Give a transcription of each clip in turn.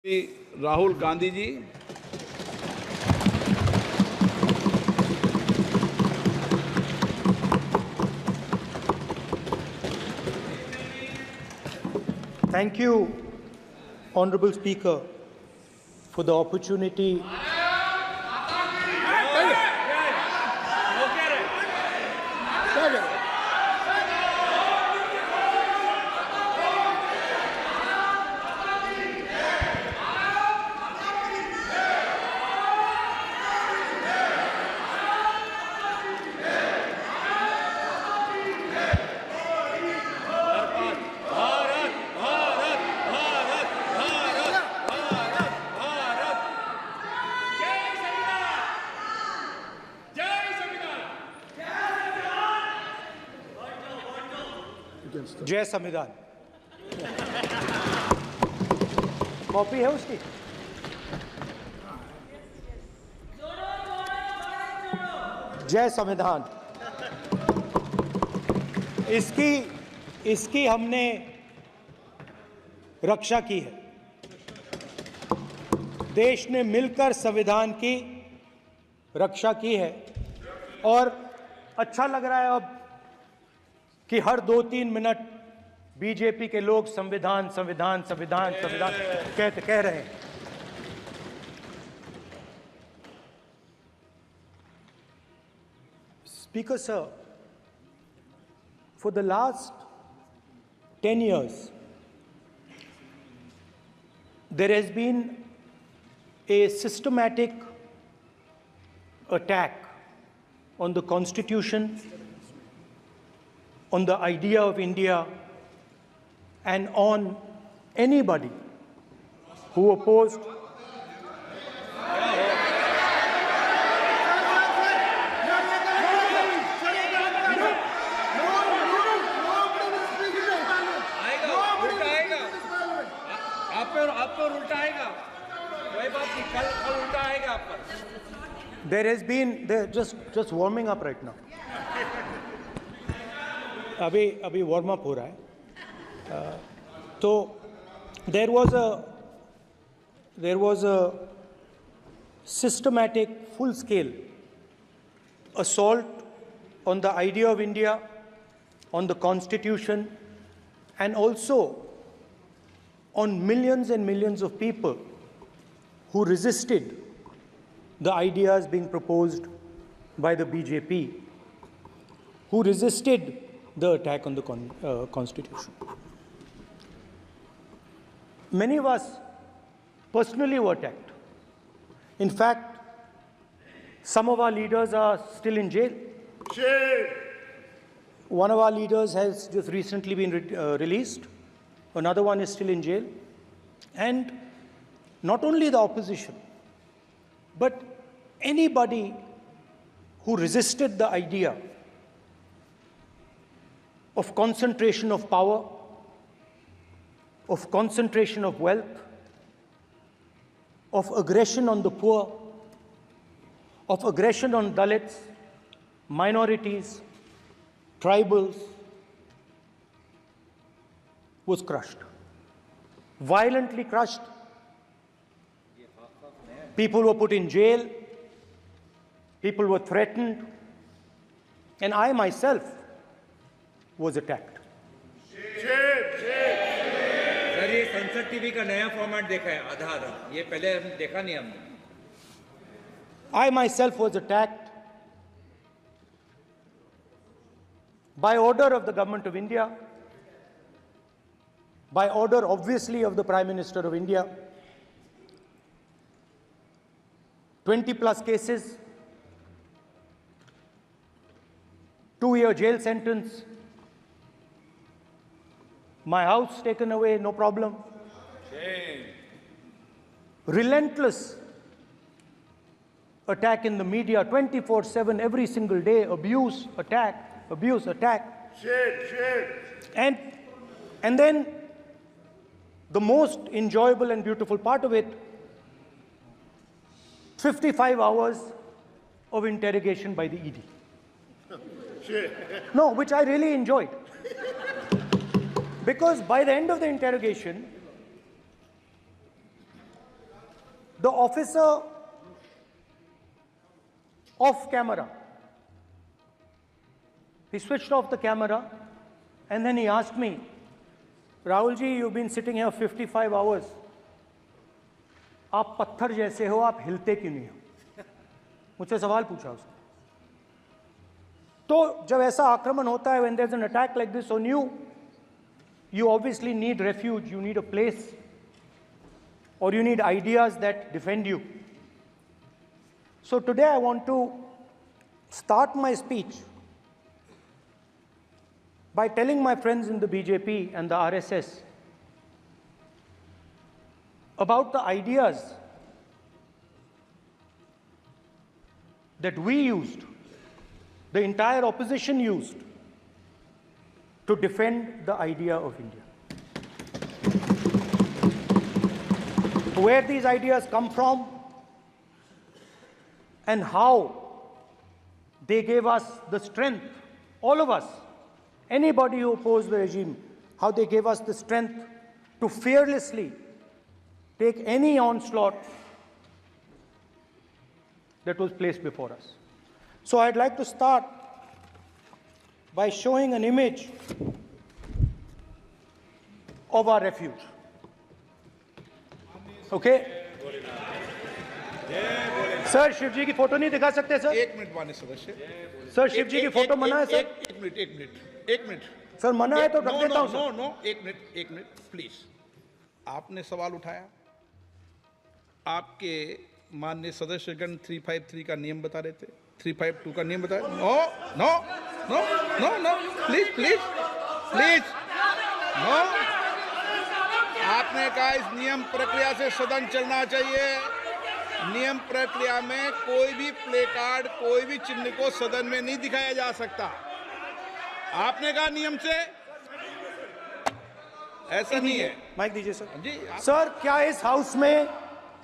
Rahul Gandhi ji. Thank you, Honorable Speaker, for the opportunity. जय संविधान। Copy है उसकी? जय संविधान। इसकी हमने रक्षा की है। देश ने मिलकर संविधान की रक्षा की है और अच्छा लग रहा है अब कि हर 2-3 मिनट बीजेपी के लोग संविधान संविधान संविधान संविधान कह रहे हैं। Speaker sir, for the last 10 years, there has been a systematic attack on the Constitution, on the idea of India, and on anybody who opposed There has been just warming up right now. अभी warm up हो रहा है। तो there was a systematic, full-scale assault on the idea of India, on the Constitution, and also on millions and millions of people who resisted the ideas being proposed by the BJP, who resisted the attack on the Constitution. Many of us personally were attacked. In fact, some of our leaders are still in jail. One of our leaders has just recently been released. Another one is still in jail. And not only the opposition, but anybody who resisted the idea of concentration of power, of concentration of wealth, of aggression on the poor, of aggression on Dalits, minorities, tribals, was crushed, violently crushed. People were put in jail, people were threatened, and I myself was attacked. Sir, ये संसद TV का नया format देखा है, आधा ये पहले हम देखा नहीं हमने। I myself was attacked by order of the government of India, by order obviously of the Prime Minister of India. 20+ cases, 2-year jail sentence, my house taken away, no problem. Relentless attack in the media, 24/7, every single day, abuse, attack, abuse, attack. And then the most enjoyable and beautiful part of it, 55 hours of interrogation by the ED. No, which I really enjoyed. Because by the end of the interrogation, the officer off camera, he switched off the camera and then he asked me, Rahul ji, you've been sitting here 55 hours. आप पत्थर जैसे हो, आप हिलते क्यों नहीं हो? मुझसे सवाल पूछा उसने. तो जब ऐसा आक्रमण होता है, when there's an attack like this on you, you obviously need refuge, you need a place, or you need ideas that defend you. So today I want to start my speech by telling my friends in the BJP and the RSS about the ideas that we used, the entire opposition used, to defend the idea of India. Where these ideas come from and how they gave us the strength, all of us, anybody who opposed the regime, how they gave us the strength to fearlessly take any onslaught that was placed before us. So I'd like to start by showing an image of our refuge. Okay? Sir Shiv ji की photo नहीं दिखा सकते sir? एक minute माननीय सदस्य. Sir Shiv ji की photo मना है सर? एक मिनट सर मना है तो रख देता हूं सर. नो, एक मिनट प्लीज. आपने सवाल उठाया, आपके माननीय सदस्यगण 353 का नियम बता रहे थे, 352 का नियम बताया. No, please no. आपने कहा इस नियम प्रक्रिया से सदन चलना चाहिए. नियम प्रक्रिया में कोई भी प्ले कार्ड, कोई भी चिन्ह को सदन में नहीं दिखाया जा सकता. आपने कहा नियम से, ऐसा नहीं है. माइक दीजिए सर. जी सर क्या इस हाउस में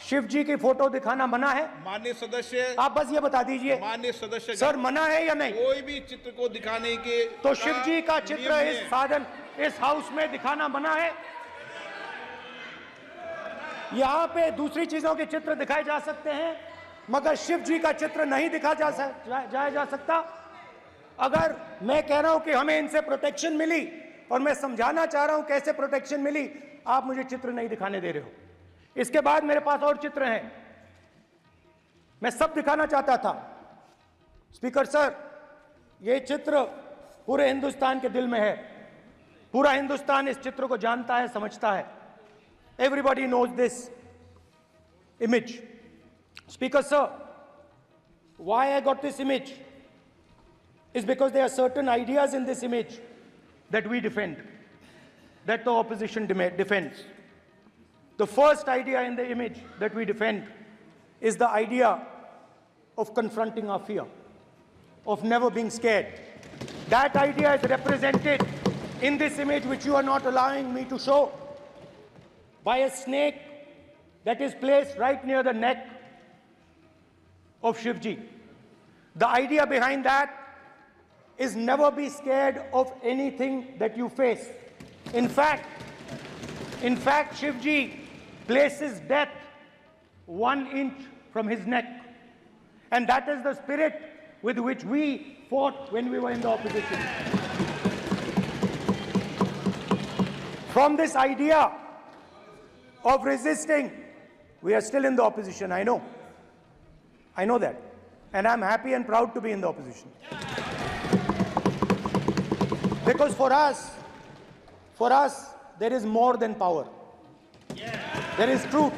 शिव जी की फोटो दिखाना मना है? माननीय सदस्य, आप बस ये बता दीजिए माननीय सदस्य सर, मना है या नहीं? कोई भी चित्र को दिखाने के तो शिव जी का चित्र नियम इस है. साधन इस हाउस में दिखाना मना है? यहाँ पे दूसरी चीजों के चित्र दिखाए जा सकते हैं, मगर शिव जी का चित्र नहीं दिखा जा सकता. अगर मैं कह रहा हूं कि हमें इनसे प्रोटेक्शन मिली और मैं समझाना चाह रहा हूं कैसे प्रोटेक्शन मिली, आप मुझे चित्र नहीं दिखाने दे रहे हो. इसके बाद मेरे पास और चित्र हैं, मैं सब दिखाना चाहता था. स्पीकर सर, ये चित्र पूरे हिंदुस्तान के दिल में है. पूरा हिंदुस्तान इस चित्र को जानता है, समझता है. Everybody knows this image. Speaker sir, why I got this image is because there are certain ideas in this image that we defend, that the opposition defends. The first idea in the image that we defend is the idea of confronting our fear, of never being scared. That idea is represented in this image, which you are not allowing me to show, by a snake that is placed right near the neck of Shivji. The idea behind that is never be scared of anything that you face. In fact, Shivji places death 1 inch from his neck. And that is the spirit with which we fought when we were in the opposition. From this idea of resisting, we are still in the opposition, I know. I know that. And I'm happy and proud to be in the opposition. Because for us, there is more than power. There is truth.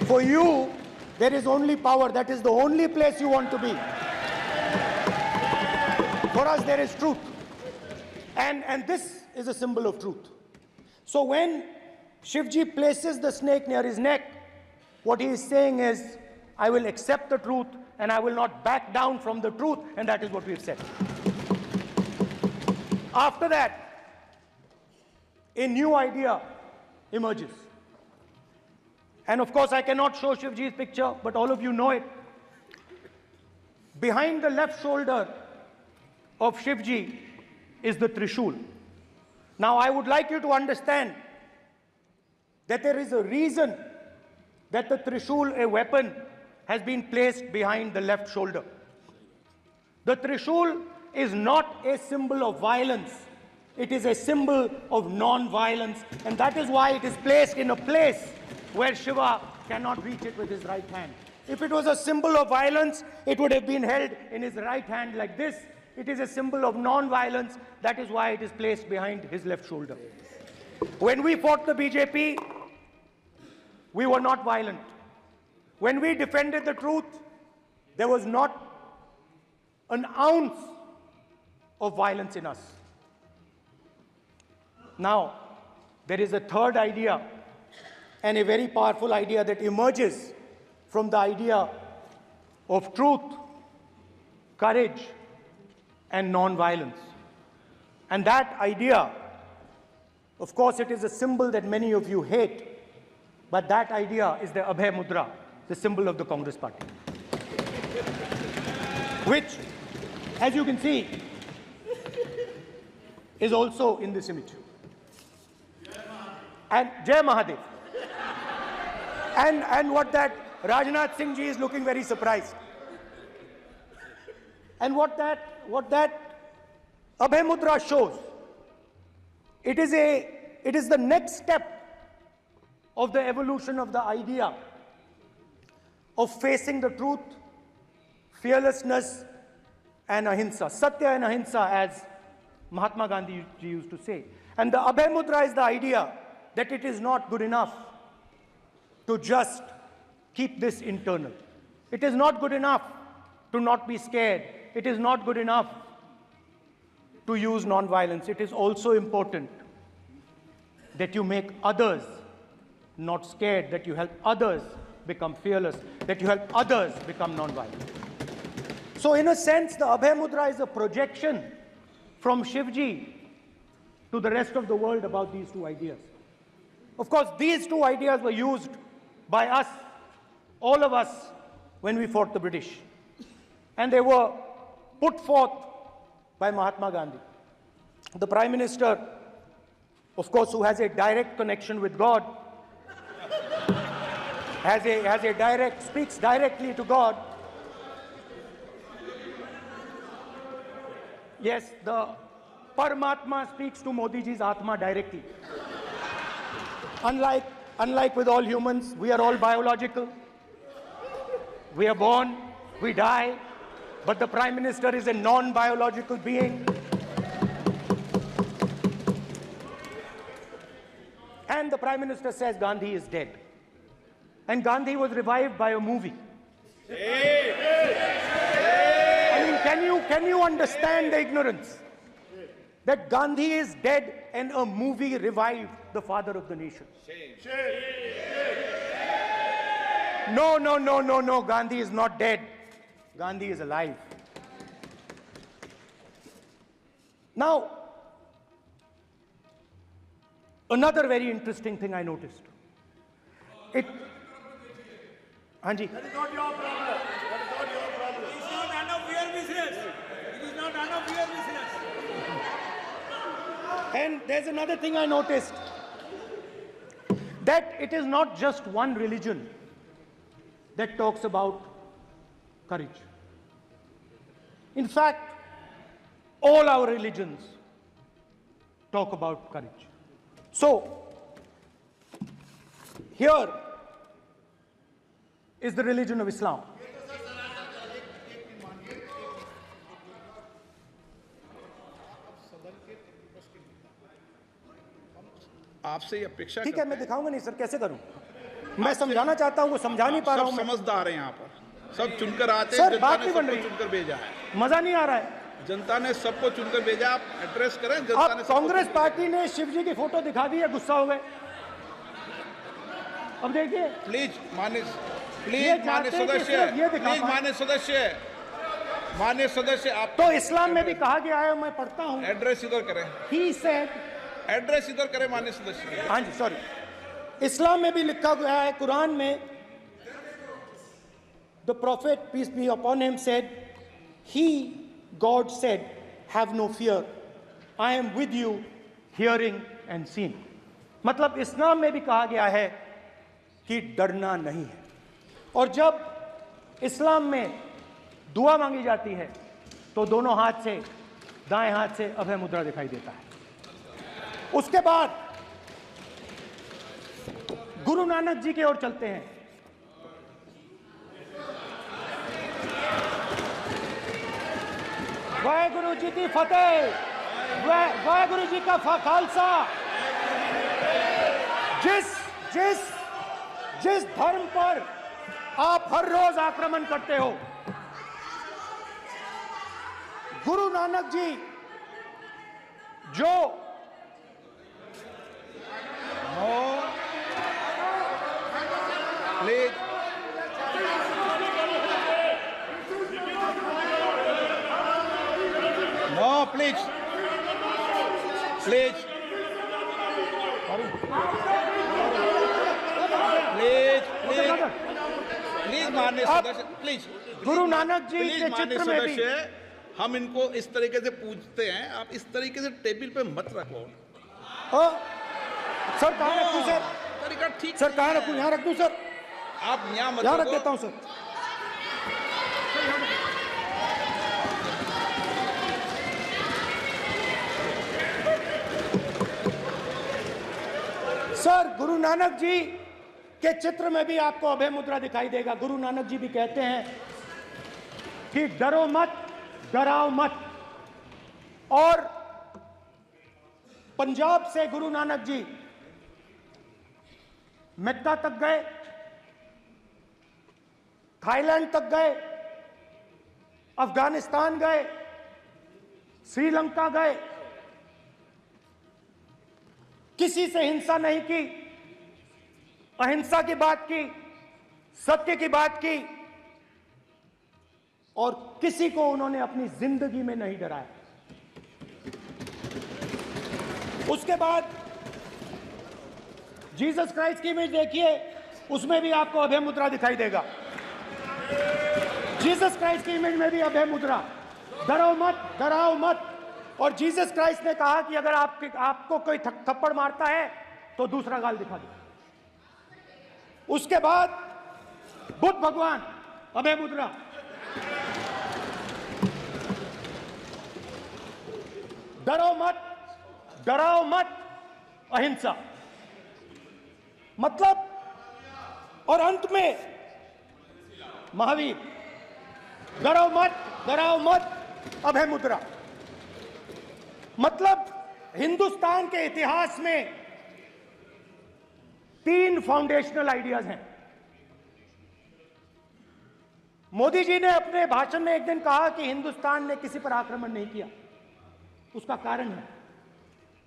For you, there is only power. That is the only place you want to be. For us, there is truth. And this is a symbol of truth. So when Shivji places the snake near his neck, what he is saying is, I will accept the truth and I will not back down from the truth, and that is what we have said. After that, a new idea emerges. And of course, I cannot show Shivji's picture, but all of you know it. Behind the left shoulder of Shivji is the Trishul. Now, I would like you to understand that there is a reason that the Trishul, a weapon, has been placed behind the left shoulder. The Trishul is not a symbol of violence. It is a symbol of non-violence, and that is why it is placed in a place where Shiva cannot reach it with his right hand. If it was a symbol of violence, it would have been held in his right hand like this. It is a symbol of non-violence. That is why it is placed behind his left shoulder. When we fought the BJP, we were not violent. When we defended the truth, there was not an ounce of violence in us. Now, there is a third idea, and a very powerful idea that emerges from the idea of truth, courage, and non-violence. And that idea, of course, it is a symbol that many of you hate, but that idea is the Abhay Mudra, the symbol of the Congress Party, which, as you can see, is also in this image. And Jai Mahadev. And what that Rajnath Singh ji is looking very surprised. And what that Abhay Mudra shows, it is the next step of the evolution of the idea of facing the truth, fearlessness, and ahimsa. Satya and ahimsa, as Mahatma Gandhi ji used to say. And the Abhay Mudra is the idea that it is not good enough to just keep this internal. It is not good enough to not be scared. It is not good enough to use non-violence. It is also important that you make others not scared, that you help others become fearless, that you help others become non-violent. So in a sense, the Abhay Mudra is a projection from Shivji to the rest of the world about these two ideas. Of course, these two ideas were used by us, all of us, when we fought the British. And they were put forth by Mahatma Gandhi. The Prime Minister, of course, who has a direct connection with God, speaks directly to God. Yes, the Paramatma speaks to Modi ji's Atma directly. Unlike with all humans, we are all biological. We are born, we die, but the Prime Minister is a non-biological being. And the Prime Minister says Gandhi is dead. And Gandhi was revived by a movie. I mean, can you understand the ignorance? That Gandhi is dead and a movie revived the father of the nation. No, Gandhi is not dead. Gandhi is alive. Now, another very interesting thing I noticed. Anji. That is not your problem. That is not your problem. It is not none of your business. It is not none of your business. And there's another thing I noticed. That it is not just one religion that talks about courage. In fact, all our religions talk about courage. So, here is the religion of Islam. आपसे ये अपेक्षा ठीक है, मैं दिखाऊंगा नहीं sir, कैसे करूं? मैं समझाना चाहता हूं, वो समझा नहीं पा रहा हूं। सब समझदार हैं यहाँ पर, सब चुनकर आते हैं। सर, बात नहीं बन रही, चुनकर भेजा है, मजा नहीं आ रहा है। जनता ने सबको चुनकर भेजा, आप एड्रेस करें। जनता ने कांग्रेस पार्टी ने शिवजी की फोटो दिखा दी है, गुस्सा हो गए। अब देखिए, प्लीज मान्य सदस्य आप तो इस्लाम में भी कहा गया है, मैं पढ़ता हूं, एड्रेस इधर करें। He said, एड्रेस इधर करें मान्य सदस्य। हाँ जी, सॉरी, इस्लाम में भी लिखा गया है, कुरान में, the prophet peace be upon him said, God said, have no fear, I am with you, hearing and seeing. मतलब इस्लाम में भी कहा गया है, कि डरना नहीं है। और जब इस्लाम में दुआ मांगी जाती है तो दोनों हाथ से, दाएं हाथ से अभय मुद्रा दिखाई देता है। उसके बाद गुरु नानक जी की ओर चलते हैं। वाहेगुरु जी की फतेह, वाहेगुरु जी का खालसा। जिस धर्म पर आप हर रोज आक्रमण करते हो, गुरु नानक जी जो please no, please please please please please माननीय सदस्य, please Guru Nanak ji please के माननीय चित्र में भी सदस्य, हम इनको इस तरीके से पूछते हैं, आप इस तरीके से टेबल पे मत रखो। सर कहाँ रखूं सर? तरीका ठीक सर कहाँ नहीं रखूं? है। यहाँ रख दूं सर? आप यहाँ मत यहाँ रख रखो। देता हूं सर। सर गुरु नानक जी के चित्र में भी आपको अभय मुद्रा दिखाई देगा। गुरु नानक जी भी कहते हैं कि डरो मत, डराओ मत। और पंजाब से गुरु नानक जी मक्का तक गए, थाईलैंड तक गए, अफगानिस्तान गए, श्रीलंका गए, किसी से हिंसा नहीं की, अहिंसा की बात की, सत्य की बात की, और किसी को उन्होंने अपनी जिंदगी में नहीं डराया। उसके बाद जीसस क्राइस्ट की इमेज देखिए, उसमें भी आपको अभय मुद्रा दिखाई देगा। जीसस क्राइस्ट की इमेज में भी अभय मुद्रा, डरो मत, डराओ मत। और जीसस क्राइस्ट ने कहा कि अगर आपको कोई थप्पड़ मारता है तो दूसरा गाल दिखा दो। उसके बाद बुद्ध भगवान, अभय मुद्रा। डरो मत, डराओ मत, अहिंसा। मतलब, और अंत में महावीर, डरो मत, डराओ मत, अभय मुद्रा। मतलब हिंदुस्तान के इतिहास में 3 फाउंडेशनल आइडियाज हैं। मोदी जी ने अपने भाषण में एक दिन कहा कि हिंदुस्तान ने किसी पर आक्रमण नहीं किया। उसका कारण है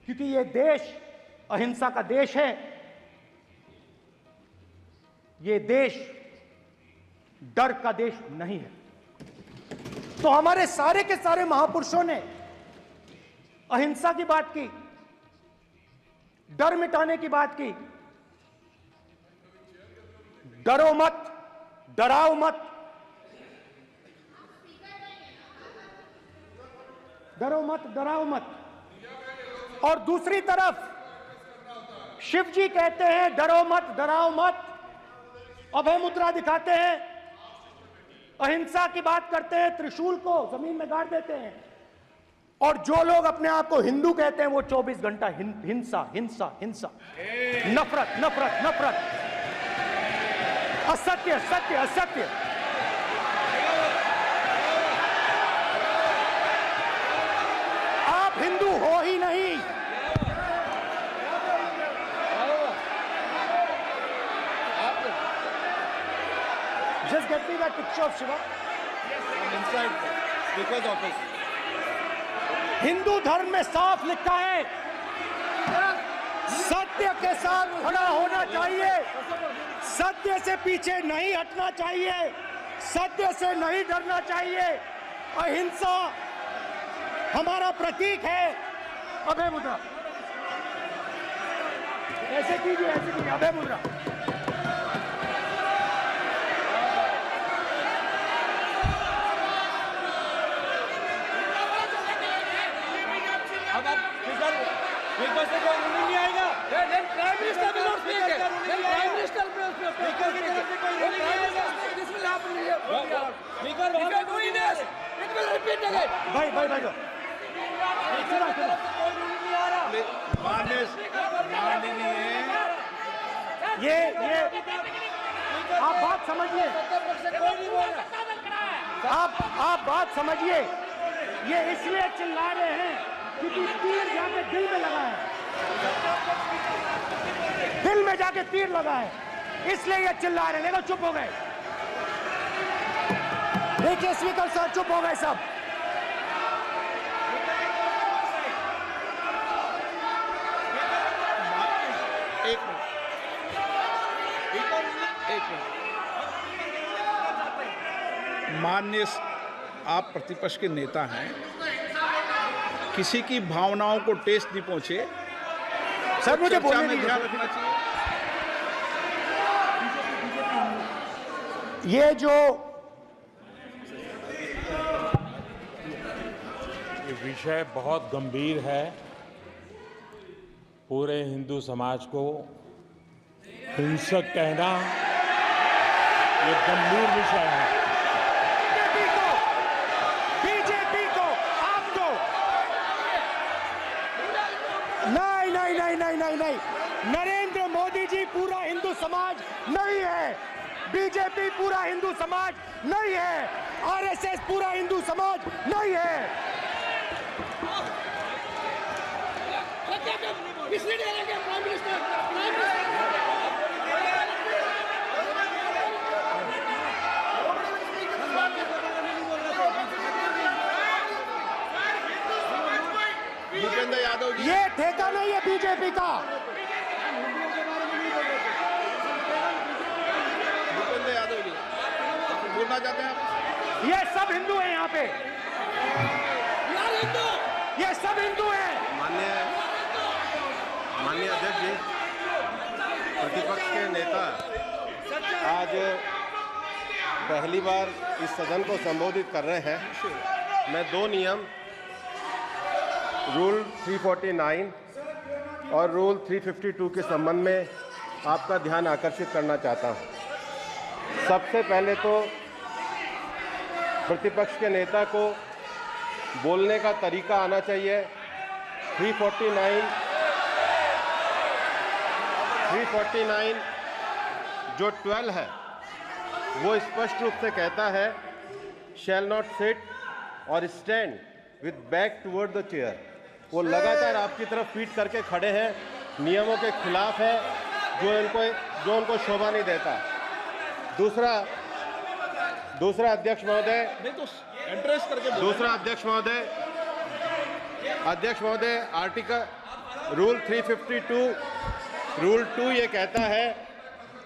क्योंकि यह देश अहिंसा का देश है। यह देश डर का देश नहीं है। तो हमारे सारे के सारे महापुरुषों ने अहिंसा की बात की, डर मिटाने की बात की। डरो मत, डराओ मत, डरो मत, डराओ मत। और दूसरी तरफ शिव जी कहते हैं डरो मत, डराओ मत, अभय मुद्रा दिखाते हैं, अहिंसा की बात करते हैं, त्रिशूल को जमीन में गाड़ देते हैं। और जो लोग अपने आप को हिंदू कहते हैं वो 24 घंटा हिंसा, हिंसा, हिंसा, नफरत, नफरत, नफरत, असत्य, सत्य, असत्य। आप हिंदू हो ही नहीं। Just get me that picture of Shiva. inside because of his Hindu धर्म में साफ लिखा है, सत्य के साथ खड़ा होना चाहिए, सत्य से पीछे नहीं हटना चाहिए, सत्य से नहीं डरना चाहिए। अहिंसा हमारा प्रतीक है। अभय मुद्रा ऐसे कीजिए, ऐसे कीजिए, अभय मुद्रा। अब फिर नहीं आएगा। Then Prime Minister will not speak. Then Prime Minister will speak. ये आप बात समझिए, आप बात समझिए, ये इसलिए चिल्ला रहे हैं क्योंकि तीर जाके दिल में लगा है, दिल में जाके तीर लगा है, इसलिए ये चिल्ला रहे हैं। देखो चुप हो गए, देखिए स्पीकर सर चुप हो गए सब। एक मिनट। माननीय, आप प्रतिपक्ष के नेता हैं, किसी की भावनाओं को ठेस नहीं पहुंचे सर, मुझे चर्चा बोलने में दीजिए। ध्यान रखना चाहिए। ये जो ये विषय बहुत गंभीर है, पूरे हिंदू समाज को हिंसक कहना ये गंभीर विषय है। बीजेपी को आपको नहीं, नरेंद्र मोदी जी पूरा हिंदू समाज नहीं है, बीजेपी पूरा हिंदू समाज नहीं है, आरएसएस पूरा हिंदू समाज नहीं है। भूपेंद्र यादव जी, ये ठेका नहीं है बीजेपी का। भूपेंद्र यादव जी बोलना चाहते हैं आप? ये सब हिंदू हैं यहाँ पे, ये सब हिंदू हैं। माननीय अध्यक्ष जी, प्रतिपक्ष के नेता आज पहली बार इस सदन को संबोधित कर रहे हैं। मैं दो नियम, रूल 349 और रूल 352 के संबंध में आपका ध्यान आकर्षित करना चाहता हूं। सबसे पहले तो प्रतिपक्ष के नेता को बोलने का तरीका आना चाहिए। 349 जो 12 है वो स्पष्ट रूप से कहता है शैल नॉट सिट और stand with back toward the chair. वो लगातार आपकी तरफ पीठ करके खड़े हैं, नियमों के खिलाफ है, जो उनको शोभा नहीं देता। दूसरा अध्यक्ष महोदय, नहीं तो एड्रेस करके बोलो। दूसरा अध्यक्ष महोदय आर्टिकल रूल 352 रूल 2 ये कहता है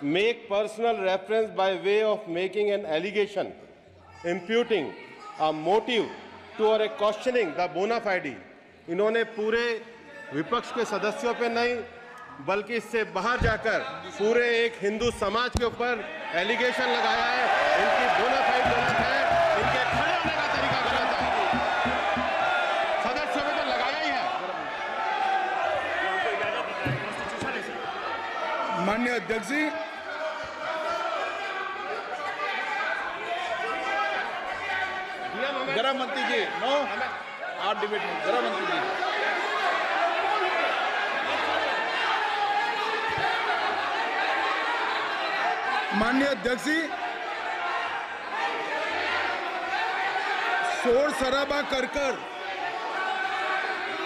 make personal reference by way of making an allegation imputing a motive to और ए क्वेश्चनिंग द बोना फाइडी। इन्होंने पूरे विपक्ष के सदस्यों पे नहीं बल्कि इससे बाहर जाकर पूरे एक हिंदू समाज के ऊपर एलिगेशन लगाया है। इनकी बोना फाइड गलत है, इनके खड़े होने का तरीका गलत है। सदस्यों में तो लगाया ही है। माननीय अध्यक्ष जी, गृह मंत्री जी, नो आप डिबेट में गृह मंत्री जी। माननीय अध्यक्ष जी, शोर शराबा कर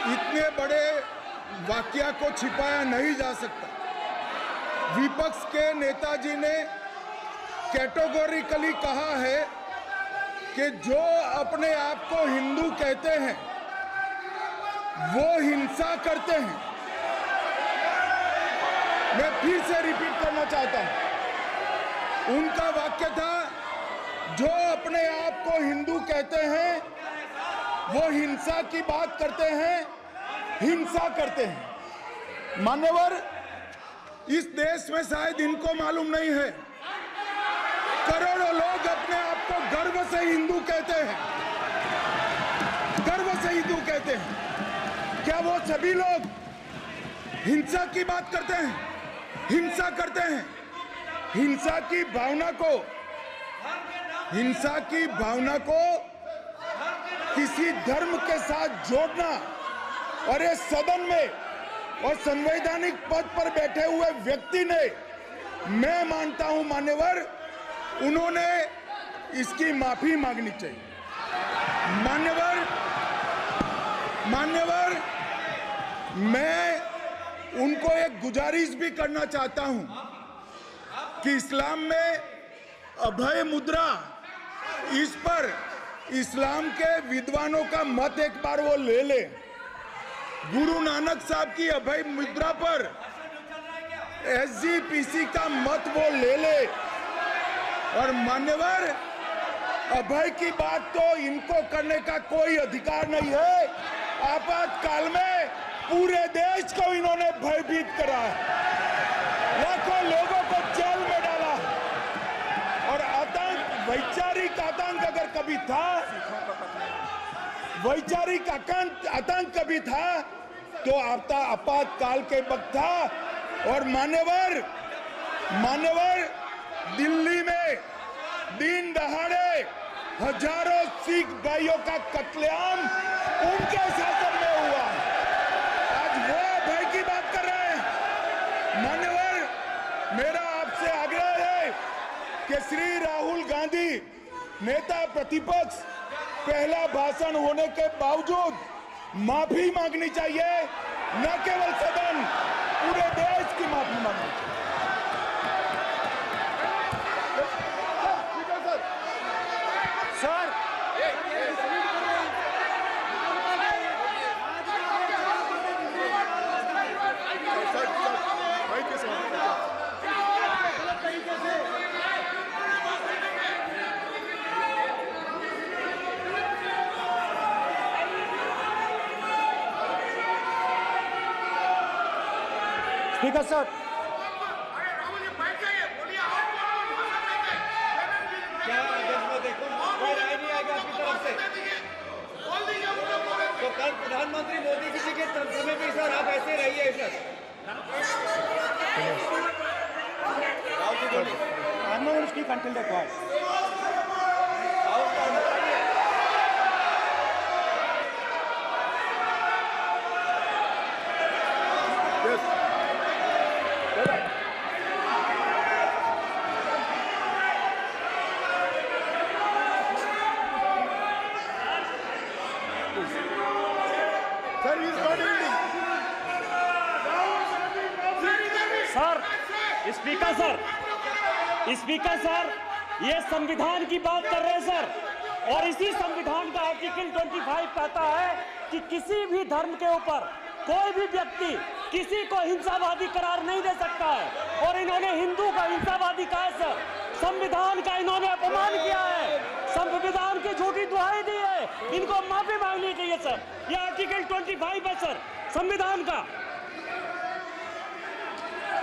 इतने बड़े वाकया को छिपाया नहीं जा सकता। विपक्ष के नेताजी ने कैटेगोरिकली कहा है कि जो अपने आप को हिंदू कहते हैं वो हिंसा करते हैं। मैं फिर से रिपीट करना चाहता हूं, उनका वाक्य था जो अपने आप को हिंदू कहते हैं वो हिंसा की बात करते हैं, हिंसा करते हैं। मान्यवर, इस देश में शायद इनको मालूम नहीं है, करोड़ों लोग अपने आप को गर्व से हिंदू कहते हैं, गर्व से हिंदू कहते हैं। क्या वो सभी लोग हिंसा की बात करते हैं, हिंसा करते हैं? हिंसा की भावना को किसी धर्म के साथ जोड़ना और इस सदन में और संवैधानिक पद पर बैठे हुए व्यक्ति ने, मैं मानता हूं मान्यवर, उन्होंने इसकी माफी मांगनी चाहिए। मान्यवर, मैं उनको एक गुजारिश भी करना चाहता हूं कि इस्लाम में अभय मुद्रा, इस पर इस्लाम के विद्वानों का मत एक बार वो ले ले। गुरु नानक साहब की अभय मुद्रा पर SGPC का मत वो ले ले। और मान्यवर, अभय की बात तो इनको करने का कोई अधिकार नहीं है। आपातकाल में पूरे देश को इन्होंने भयभीत करा है, लाखों लोगों को जेल में डाला। और आतंक, वैचारिक आतंक अगर कभी था, वैचारिक आतंक कभी था तो आपातकाल के वक्त था। और मान्यवर, दिल्ली में दिन दहाड़े हजारों सिख भाइयों का कत्लेआम उनके शासन में हुआ। आज वो भय की बात कर रहे हैं। मान्यवर, मेरा आपसे आग्रह है कि श्री राहुल गांधी, नेता प्रतिपक्ष, पहला भाषण होने के बावजूद माफी मांगनी चाहिए। न केवल सदन, पूरे देश की माफी मांगनी चाहिए। सर, स्पीकर सर, तो कल प्रधानमंत्री मोदी जी के समय भी सर आप ऐसे रहिए sir. I'm not going to speak until they're quiet. Speaker sir, ये संविधान की बात कर रहे हैं सर, और इसी संविधान का आर्टिकल 25 कहता है कि किसी भी धर्म के ऊपर कोई भी व्यक्ति किसी को हिंसावादी करार नहीं दे सकता है। और इन्होंने हिंदू का हिंसावादी कहा है सर। संविधान का इन्होंने अपमान किया है, संविधान की झूठी दुहाई दी है। इनको माफी मांगनी चाहिए सर। ये आर्टिकल 25 है सर संविधान का।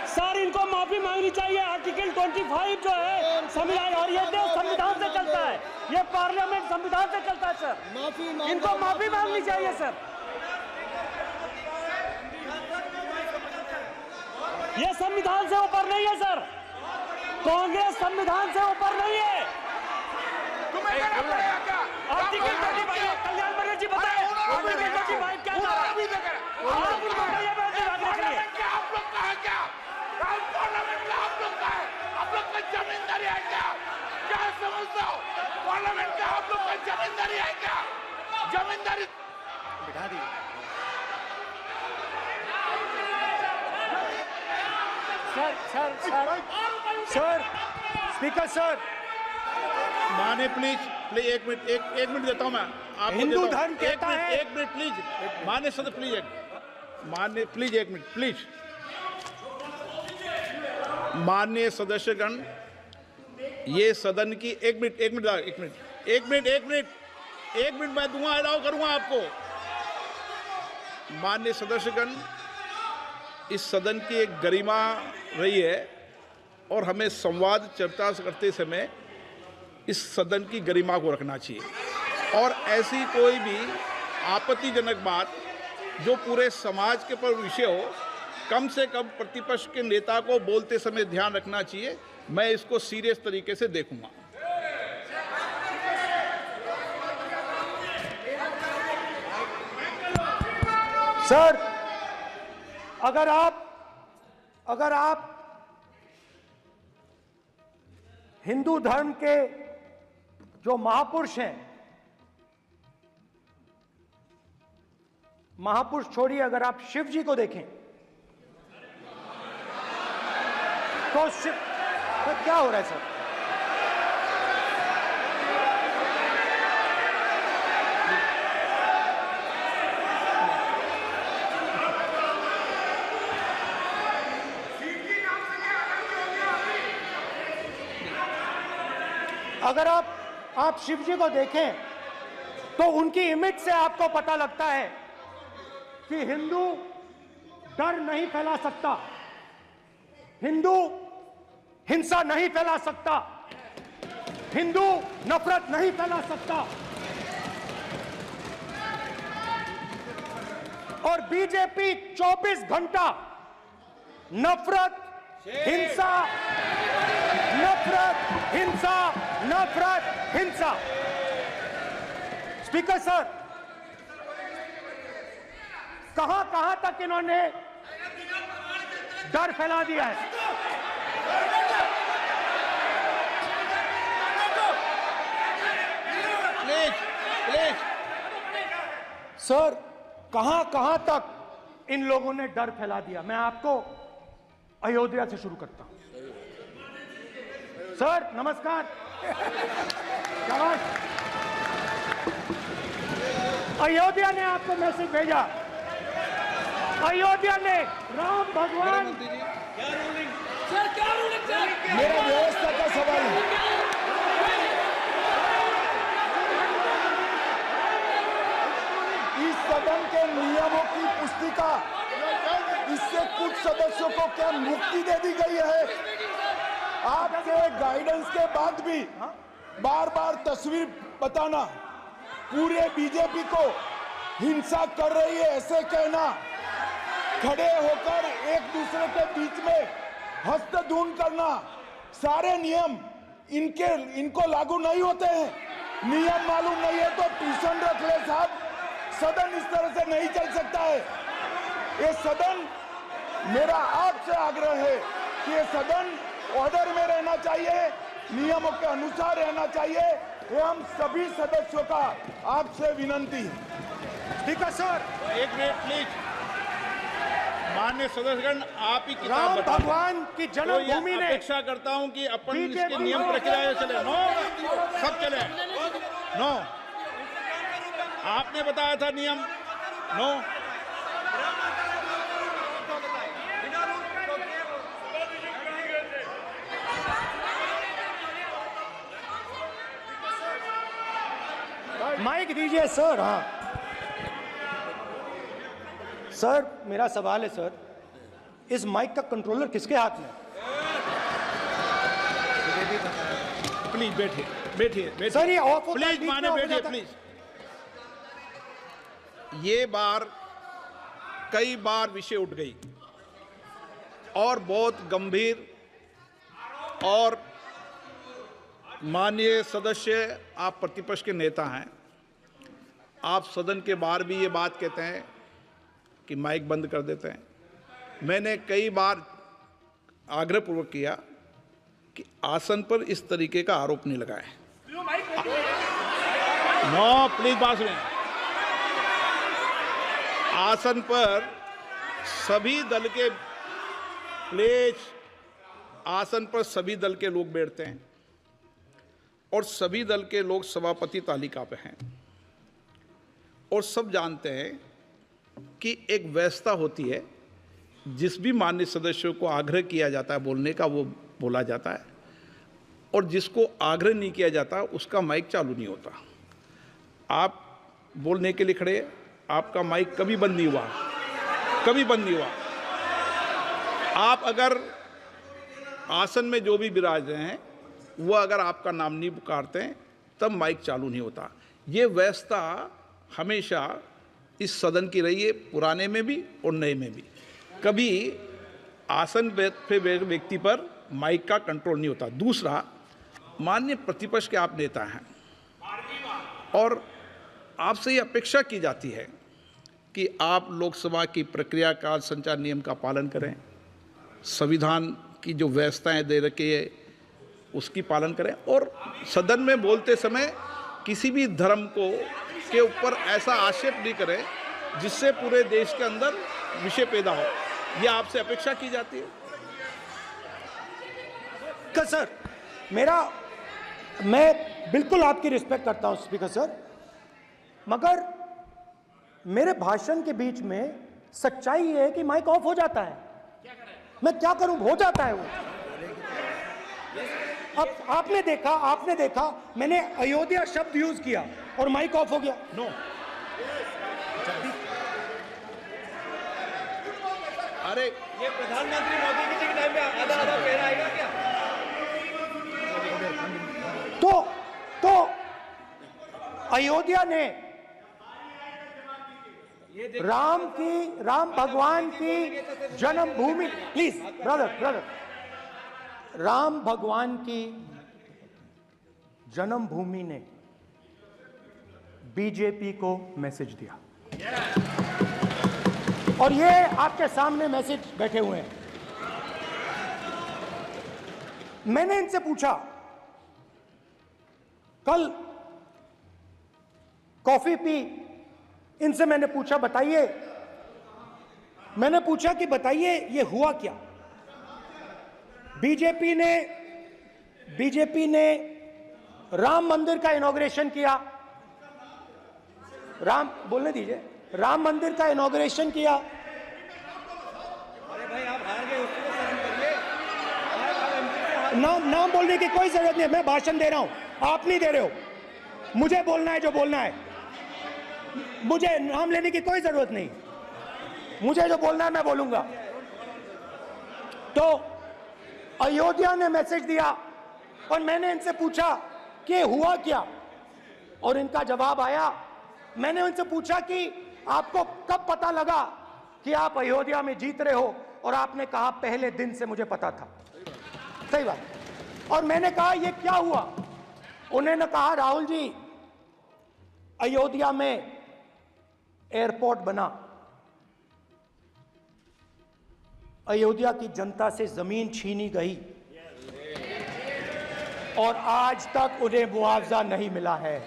सर, इनको माफी मांगनी चाहिए। आर्टिकल 25 जो है संविधान, और ये देश संविधान से चलता है, ये पार्लियामेंट संविधान से चलता है सर। इनको माफी मांगनी चाहिए सर। ये संविधान से ऊपर नहीं है सर। कांग्रेस संविधान से ऊपर नहीं है। आर्टिकल 25, कल्याण बनर्जी जी बताए आर्टिकल 25 क्या था? आप उनको कहिए आप लोग का जमींदारी है क्या समझते हो? पार्लियामेंट का आप लोग का जमींदारी है क्या? जमींदारी बिठा दी। सर, स्पीकर सर, माने प्लीज एक मिनट देता हूं मैं आपको। हिंदू धर्म कहता है। एक मिनट प्लीज, माने सदस्य प्लीज, मान्य प्लीज, एक मिनट प्लीज। माननीय सदस्यगण, ये सदन की एक मिनट मैं दूंगा, अलाउ करूंगा आपको। माननीय सदस्यगण, इस सदन की एक गरिमा रही है और हमें संवाद चर्चा करते समय इस सदन की गरिमा को रखना चाहिए। और ऐसी कोई भी आपत्तिजनक बात जो पूरे समाज के पर विषय हो, कम से कम प्रतिपक्ष के नेता को बोलते समय ध्यान रखना चाहिए मैं इसको सीरियस तरीके से देखूंगा। सर, अगर आप हिंदू धर्म के जो महापुरुष हैं, महापुरुष छोड़िए, अगर आप शिव जी को देखें तो क्या हो रहा है सर? अगर आप शिव जी को देखें तो उनकी इमेज से आपको पता लगता है कि हिंदू डर नहीं फैला सकता, हिंदू हिंसा नहीं फैला सकता, हिंदू नफरत नहीं फैला सकता। और बीजेपी 24 घंटा नफरत, हिंसा, नफरत, हिंसा, नफरत, हिंसा। स्पीकर सर, कहां तक इन्होंने डर फैला दिया है? प्लीज सर, कहां तक इन लोगों ने डर फैला दिया? मैं आपको अयोध्या से शुरू करता हूं। सर नमस्कार, अयोध्या ने आपको मैसेज भेजा, अयोध्या ने राम भगवान। मेरा व्यवस्था का सवाल है। इस सदन के नियमों की पुस्तिका, इससे कुछ सदस्यों को क्या मुक्ति दे दी गई है? आपके गाइडेंस के बाद भी बार बार तस्वीर बताना, पूरे बीजेपी को हिंसा कर रही है ऐसे कहना, खड़े होकर एक दूसरे के बीच में हस्तधून करना, सारे नियम इनको लागू नहीं होते हैं। नियम मालूम नहीं है तो ट्यूशन रख ले साहब, सदन इस तरह से नहीं चल सकता है। ये सदन, मेरा आपसे आग्रह है कि ये सदन ऑर्डर में रहना चाहिए, नियमों के अनुसार रहना चाहिए। ये हम सभी सदस्यों का आपसे विनंती है। स्पीकर सर, एक मिनट प्लीज। माननीय सदस्यगण, आप ही किताब राम बताएं। भगवान की जन्मभूमि तो ने अपेक्षा करता हूं कि अपन इसके नियम प्रक्रिया चले। नो, सब चले। नो, आपने बताया था नियम। नो, माइक दीजिए सर। हाँ सर, मेरा सवाल है सर, इस माइक का कंट्रोलर किसके हाथ में? प्लीज बैठिए सर ये ऑफ होता है, प्लीज बीच में माने ऑफ हो बैठिए जाता है। प्लीज। ये बार कई बार विषय उठ गई और बहुत गंभीर, और माननीय सदस्य, आप प्रतिपक्ष के नेता हैं, आप सदन के बाहर भी ये बात कहते हैं कि माइक बंद कर देते हैं। मैंने कई बार आग्रहपूर्वक किया कि आसन पर इस तरीके का आरोप नहीं लगाएं। नो, प्लीज बात सुनिए। आसन पर सभी दल के, प्लीज, आसन पर सभी दल के लोग बैठते हैं और सभी दल के लोग सभापति तालिका पे हैं, और सब जानते हैं कि एक व्यवस्था होती है, जिस भी माननीय सदस्यों को आग्रह किया जाता है बोलने का वो बोला जाता है, और जिसको आग्रह नहीं किया जाता उसका माइक चालू नहीं होता। आप बोलने के लिए खड़े, आपका माइक कभी बंद नहीं हुआ, कभी बंद नहीं हुआ। आप अगर आसन में जो भी विराज रहे हैं वो अगर आपका नाम नहीं पुकारते हैं तब माइक चालू नहीं होता। ये व्यवस्था हमेशा इस सदन की रही है, पुराने में भी और नए में भी। कभी आसन पे व्यक्ति पर माइक का कंट्रोल नहीं होता। दूसरा, माननीय प्रतिपक्ष के आप नेता हैं और आपसे ये अपेक्षा की जाती है कि आप लोकसभा की प्रक्रिया का संचार नियम का पालन करें, संविधान की जो व्यवस्थाएं दे रखी है उसकी पालन करें और सदन में बोलते समय किसी भी धर्म को के ऊपर ऐसा आक्षेप नहीं करें जिससे पूरे देश के अंदर विषय पैदा हो। यह आपसे अपेक्षा की जाती है। सर, मैं बिल्कुल आपकी रिस्पेक्ट करता हूं स्पीकर सर, मगर मेरे भाषण के बीच में सच्चाई ये है कि माइक ऑफ हो जाता है। मैं क्या करूं, हो जाता है वो। अब आपने देखा मैंने अयोध्या शब्द यूज किया और माइक ऑफ हो गया। नो, अरे ये प्रधानमंत्री मोदी जी के टाइम में आधा पैर आएगा क्या? तो अयोध्या ने राम भगवान की जन्मभूमि, प्लीज ब्रदर, राम भगवान की जन्मभूमि ने बीजेपी को मैसेज दिया और ये आपके सामने मैसेज बैठे हुए हैं। मैंने इनसे पूछा, कल कॉफी पी, इनसे मैंने पूछा बताइए ये हुआ क्या। बीजेपी ने राम मंदिर का इनॉग्रेशन किया, बोलने दीजिए, राम मंदिर का इनॉग्रेशन किया। अरे भाई आप हार गए, उसको शर्म करिए। नाम बोलने की कोई जरूरत नहीं है, मैं भाषण दे रहा हूं, आप नहीं दे रहे हो। मुझे बोलना है जो बोलना है, मुझे नाम लेने की कोई जरूरत नहीं, मुझे जो बोलना है मैं बोलूंगा। तो अयोध्या ने मैसेज दिया और मैंने इनसे पूछा कि हुआ क्या, और इनका जवाब आया। मैंने उनसे पूछा कि आपको कब पता लगा कि आप अयोध्या में जीत रहे हो, और आपने कहा पहले दिन से मुझे पता था। सही बात। और मैंने कहा ये क्या हुआ, उन्होंने कहा राहुल जी अयोध्या में एयरपोर्ट बना, अयोध्या की जनता से जमीन छीनी गई और आज तक उन्हें मुआवजा नहीं मिला है।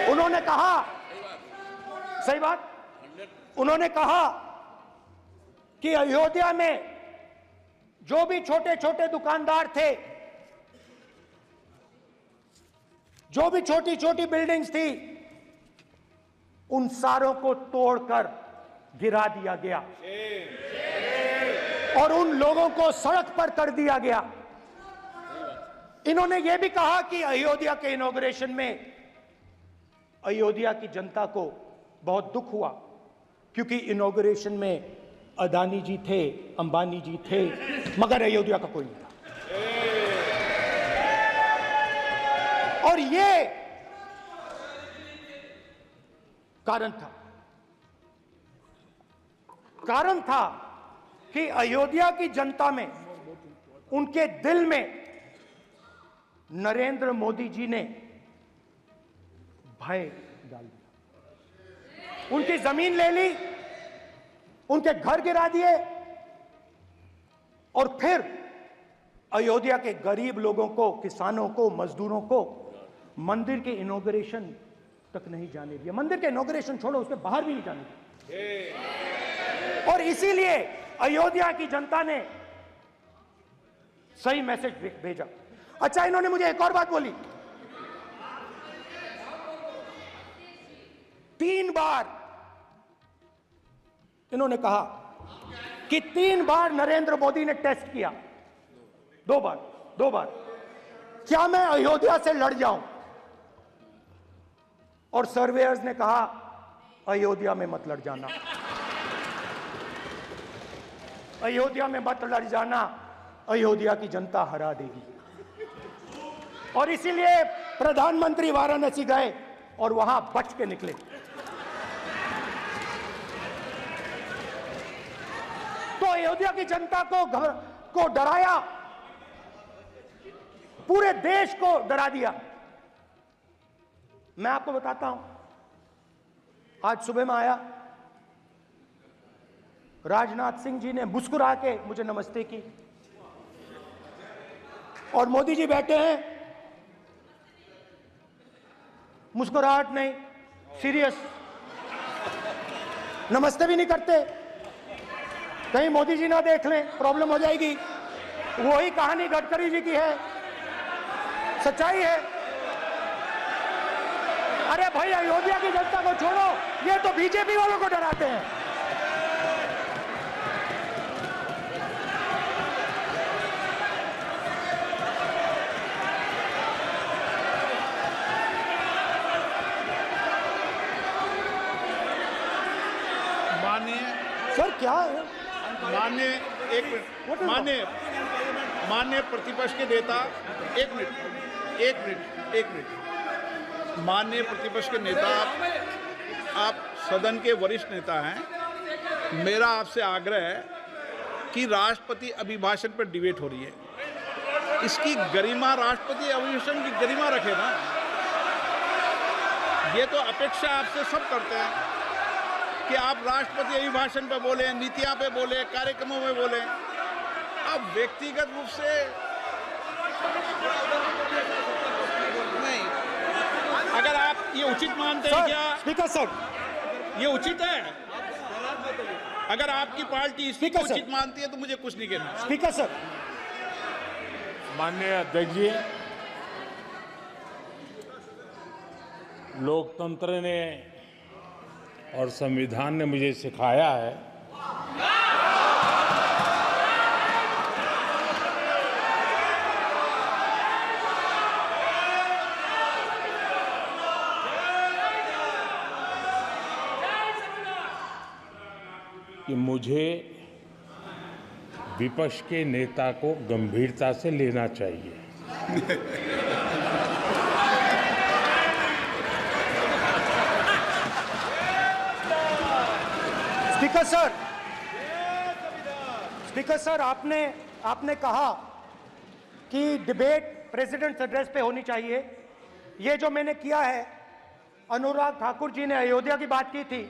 उन्होंने कहा, सही बात, उन्होंने कहा कि अयोध्या में जो भी छोटे छोटे दुकानदार थे, जो भी छोटी छोटी बिल्डिंग्स थी, उन सारों को तोड़कर गिरा दिया गया और उन लोगों को सड़क पर कर दिया गया। इन्होंने यह भी कहा कि अयोध्या के इनॉग्रेशन में अयोध्या की जनता को बहुत दुख हुआ, क्योंकि इनॉग्रेशन में अदानी जी थे, अंबानी जी थे, मगर अयोध्या का कोई नहीं था। और ये कारण था कि अयोध्या की जनता में, उनके दिल में नरेंद्र मोदी जी ने भय डाल दिया। उनकी जमीन ले ली, उनके घर गिरा दिए और फिर अयोध्या के गरीब लोगों को, किसानों को, मजदूरों को मंदिर के इनॉग्रेशन तक नहीं जाने दिया। मंदिर के इनॉग्रेशन छोड़ो, उसके बाहर भी नहीं जाने दिया। और इसीलिए अयोध्या की जनता ने सही मैसेज भेजा। अच्छा, इन्होंने मुझे एक और बात बोली, 3 बार इन्होंने कहा कि 3 बार नरेंद्र मोदी ने टेस्ट किया, 2 बार क्या मैं अयोध्या से लड़ जाऊं, और सर्वेयर्स ने कहा अयोध्या में मत लड़ जाना, अयोध्या में मत लड़ जाना, अयोध्या की जनता हरा देगी। और इसीलिए प्रधानमंत्री वाराणसी गए और वहां बच के निकले। तो अयोध्या की जनता को डराया, पूरे देश को डरा दिया। मैं आपको बताता हूं, आज सुबह में आया, राजनाथ सिंह जी ने मुस्कुरा के मुझे नमस्ते की, और मोदी जी बैठे हैं, मुस्कुराहट नहीं, सीरियस, नमस्ते भी नहीं करते। कहीं मोदी जी ना देख लें, प्रॉब्लम हो जाएगी। वही कहानी गडकरी जी की है, सच्चाई है। अरे भाई, अयोध्या की जनता को छोड़ो, ये तो बीजेपी वालों को डराते हैं। सर क्या है? माननीय प्रतिपक्ष के नेता, एक मिनट, माननीय प्रतिपक्ष के नेता, आप सदन के वरिष्ठ नेता हैं। मेरा आपसे आग्रह है कि राष्ट्रपति अभिभाषण पर डिबेट हो रही है, इसकी गरिमा, राष्ट्रपति अभिभाषण की गरिमा रखे ना। ये तो अपेक्षा आपसे सब करते हैं कि आप राष्ट्रपति अभिभाषण पे बोले, नीतियां पे बोले, कार्यक्रमों में बोले। आप व्यक्तिगत रूप से नहीं, अगर आप ये उचित मानते हैं क्या स्पीकर सर, ये उचित है? अगर आपकी पार्टी इसको उचित मानती है तो मुझे कुछ नहीं कहना। स्पीकर सर, माननीय अध्यक्ष जी, लोकतंत्र ने और संविधान ने मुझे सिखाया है कि मुझे विपक्ष के नेता को गंभीरता से लेना चाहिए। स्पीकर सर, आपने कहा कि डिबेट प्रेसिडेंट्स एड्रेस पे होनी चाहिए। ये जो मैंने किया है, अनुराग ठाकुर जी ने अयोध्या की बात की थी,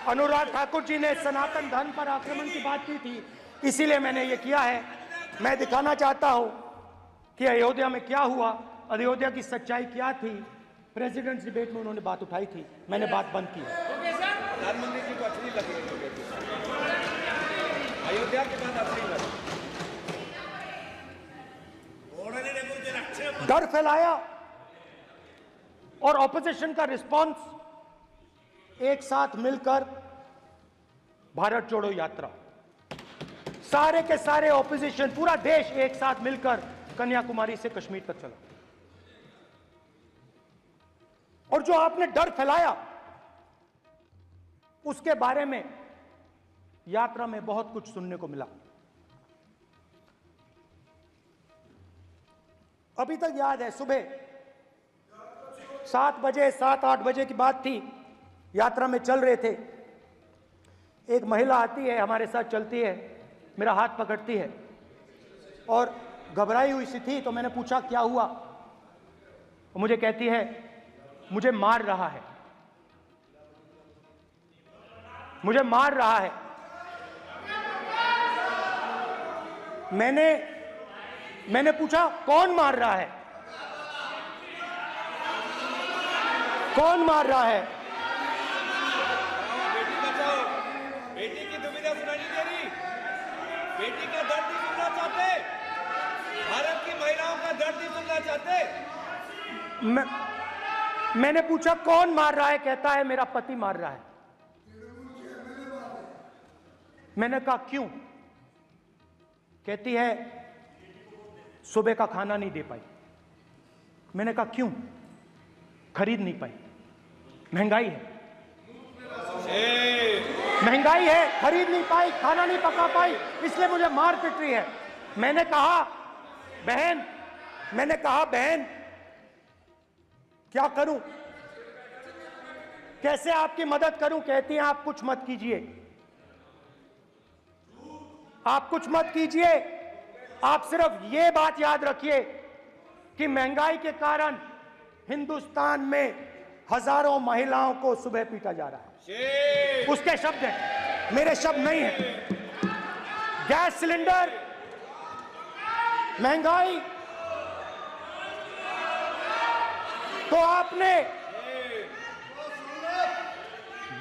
अनुराग ठाकुर जी ने सनातन धर्म पर आक्रमण की बात की थी, इसीलिए मैंने ये किया है। मैं दिखाना चाहता हूं कि अयोध्या में क्या हुआ, अयोध्या की सच्चाई क्या थी। प्रेसिडेंट्स डिबेट में उन्होंने बात उठाई थी, मैंने बात बंद की। प्रधानमंत्री जी को अच्छी लगी अयोध्या के बाद अच्छी लगी, डर फैलाया और ऑपोजिशन का रिस्पांस एक साथ मिलकर भारत जोड़ो यात्रा, सारे के सारे ऑपोजिशन, पूरा देश एक साथ मिलकर कन्याकुमारी से कश्मीर तक चला। और जो आपने डर फैलाया, उसके बारे में यात्रा में बहुत कुछ सुनने को मिला। अभी तक याद है, सुबह 7 बजे, 7-8 बजे की बात थी, यात्रा में चल रहे थे, एक महिला आती है, हमारे साथ चलती है, मेरा हाथ पकड़ती है और घबराई हुई सी थी। तो मैंने पूछा क्या हुआ, तो मुझे कहती है मुझे मार रहा है, मुझे मार रहा है। मैंने पूछा कौन मार रहा है, कौन मार रहा है? बेटी बचाओ, बेटी की दुविधा सुनाई नहीं दे रही, बेटी का दर्द नहीं सुनना चाहते, भारत की महिलाओं का दर्द नहीं सुनना चाहते। मैंने पूछा कौन मार रहा है, कहता है मेरा पति मार रहा है। मैंने कहा क्यों? कहती है सुबह का खाना नहीं दे पाई। मैंने कहा क्यों? खरीद नहीं पाई, महंगाई है, महंगाई है, खरीद नहीं पाई, खाना नहीं पका पाई, इसलिए मुझे मार पिट रही है। मैंने कहा बहन क्या करूं, कैसे आपकी मदद करूं? कहती हैं आप कुछ मत कीजिए, आप कुछ मत कीजिए, आप सिर्फ ये बात याद रखिए कि महंगाई के कारण हिंदुस्तान में हजारों महिलाओं को सुबह पीटा जा रहा है। उसके शब्द हैं, मेरे शब्द नहीं हैं। गैस सिलेंडर, महंगाई, तो आपने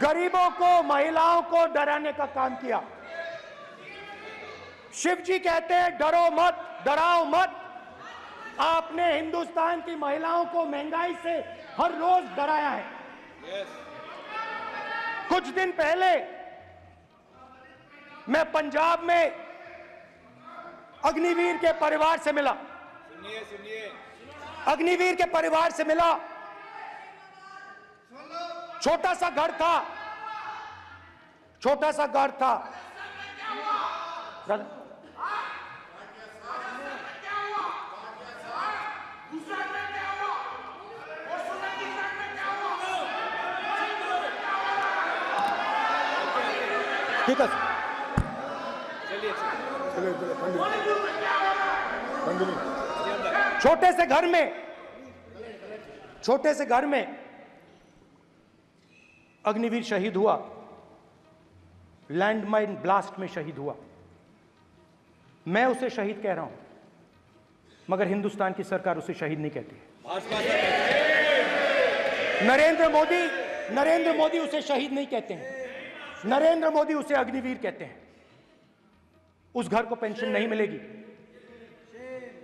गरीबों को, महिलाओं को डराने का काम किया। शिव जी कहते हैं डरो मत, डराओ मत। आपने हिंदुस्तान की महिलाओं को महंगाई से हर रोज डराया है। कुछ दिन पहले मैं पंजाब में अग्निवीर के परिवार से मिला। सुनिए अग्निवीर के परिवार से मिला। छोटा सा घर था, छोटा सा घर था। ठीक है, छोटे से घर में अग्निवीर शहीद हुआ, लैंडमाइन ब्लास्ट में शहीद हुआ। मैं उसे शहीद कह रहा हूं, मगर हिंदुस्तान की सरकार उसे शहीद नहीं कहती। नरेंद्र मोदी उसे शहीद नहीं कहते हैं। नरेंद्र मोदी उसे अग्निवीर कहते हैं। उस घर को पेंशन नहीं मिलेगी,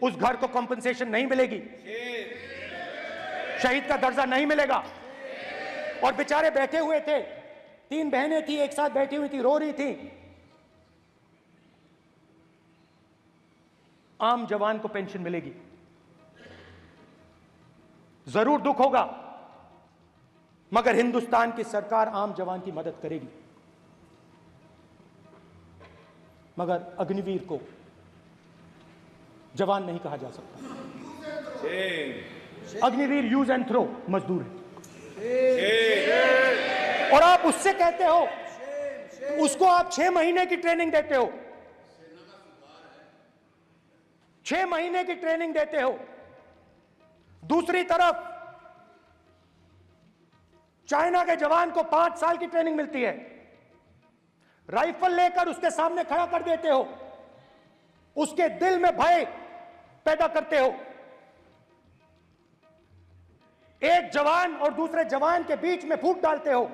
उस घर को कॉम्पनसेशन नहीं मिलेगी, शहीद का दर्जा नहीं मिलेगा। और बेचारे बैठे हुए थे, 3 बहनें थी, एक साथ बैठी हुई थी, रो रही थी। आम जवान को पेंशन मिलेगी, जरूर दुख होगा, मगर हिंदुस्तान की सरकार आम जवान की मदद करेगी। मगर अग्निवीर को जवान नहीं कहा जा सकता। अग्निवीर यूज एंड थ्रो मजदूर है। और आप उससे कहते हो, उसको आप 6 महीने की ट्रेनिंग देते हो, 6 महीने की ट्रेनिंग देते हो। दूसरी तरफ चाइना के जवान को 5 साल की ट्रेनिंग मिलती है। राइफल लेकर उसके सामने खड़ा कर देते हो, उसके दिल में भय पैदा करते हो। एक जवान और दूसरे जवान के बीच में फूट डालते हो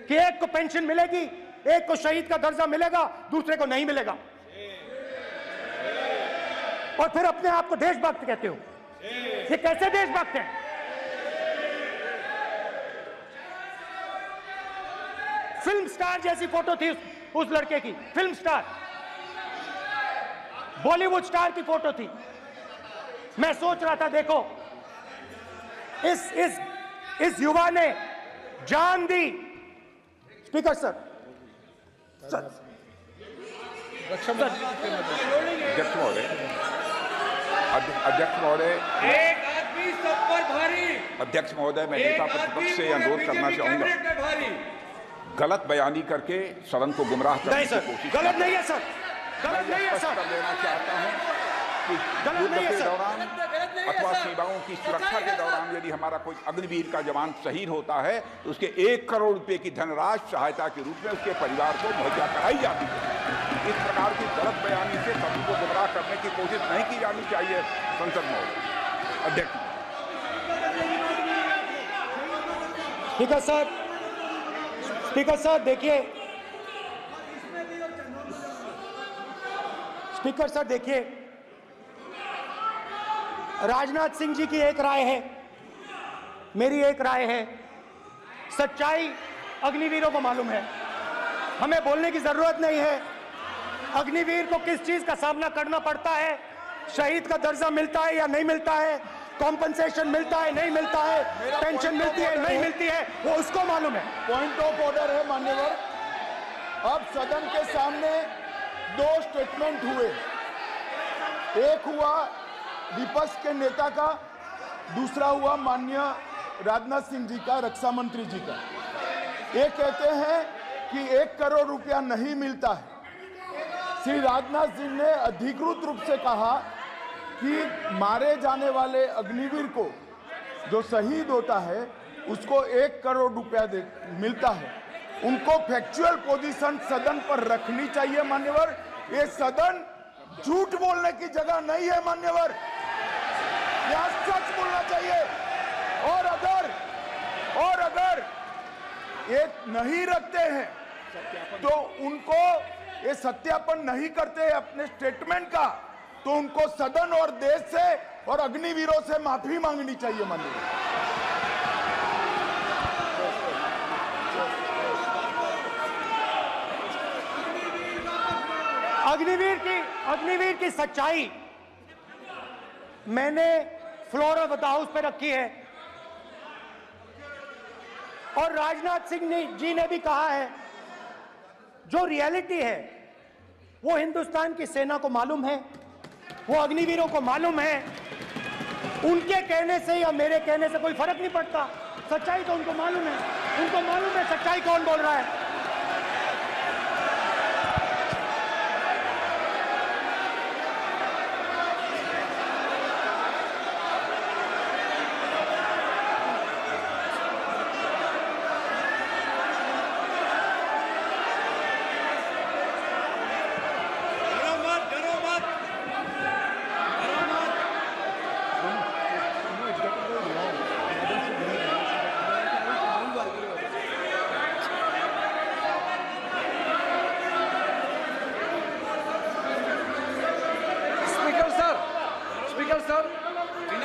कि एक को पेंशन मिलेगी, एक को शहीद का दर्जा मिलेगा, दूसरे को नहीं मिलेगा। और फिर अपने आप को देशभक्त कहते हो। ये कैसे देशभक्त हैं? फिल्म स्टार जैसी फोटो थी उस लड़के की, फिल्म स्टार, बॉलीवुड स्टार की फोटो थी। मैं सोच रहा था, देखो इस युवा ने जान दी। स्पीकर सर, अध्यक्ष महोदय, एक आदमी सब पर भारी। अध्यक्ष महोदय, मैं नेता प्रतिपक्ष से अनुरोध करना चाहूंगा, गलत बयानी करके सदन को गुमराह करने की कोशिश गलत नहीं है सर, गलत नहीं है सर। कर देना चाहता हूं कि युद्ध के दौरान अथवा सीमाओं की सुरक्षा के दौरान यदि हमारा कोई अग्निवीर का जवान शहीद होता है तो उसके 1 करोड़ रुपए की धनराशि सहायता के रूप में उसके परिवार को मुहैया कराई जाती है। इस प्रकार की गलत बयानी से सभी को गुमराह करने की कोशिश नहीं की जानी चाहिए। संसद में अध्यक्ष। स्पीकर सर, स्पीकर सर देखिए, स्पीकर सर देखिए, राजनाथ सिंह जी की एक राय है, मेरी एक राय है। सच्चाई अग्निवीरों को मालूम है, हमें बोलने की जरूरत नहीं है। अग्निवीर को किस चीज का सामना करना पड़ता है, शहीद का दर्जा मिलता है या नहीं मिलता है, कॉम्पनसेशन मिलता है नहीं मिलता है, पेंशन मिलती है नहीं मिलती है, वो उसको मालूम है। पॉइंट ऑफ ऑर्डर है मान्यवर। अब सदन के सामने 2 स्टेटमेंट हुए, एक हुआ विपक्ष के नेता का, दूसरा हुआ माननीय राजनाथ सिंह जी का, रक्षा मंत्री जी का। ये कहते हैं कि 1 करोड़ रुपया नहीं मिलता है, श्री राजनाथ सिंह ने अधिकृत रूप से कहा कि मारे जाने वाले अग्निवीर को जो शहीद होता है उसको 1 करोड़ रुपया मिलता है। उनको फैक्चुअल पोजीशन सदन पर रखनी चाहिए मान्यवर। ये सदन झूठ बोलने की जगह नहीं है मान्यवर, यहाँ सच बोलना चाहिए। और अगर ये नहीं रखते हैं तो उनको ये सत्यापन नहीं करते अपने स्टेटमेंट का, तो उनको सदन और देश से और अग्निवीरों से माफी मांगनी चाहिए माननीय। अग्निवीर की सच्चाई मैंने फ्लोर ऑफ द हाउस पे रखी है और राजनाथ सिंह जी ने भी कहा है। जो रियलिटी है वो हिंदुस्तान की सेना को मालूम है, वो अग्निवीरों को मालूम है। उनके कहने से या मेरे कहने से कोई फर्क नहीं पड़ता, सच्चाई तो उनको मालूम है। उनको मालूम है सच्चाई कौन बोल रहा है।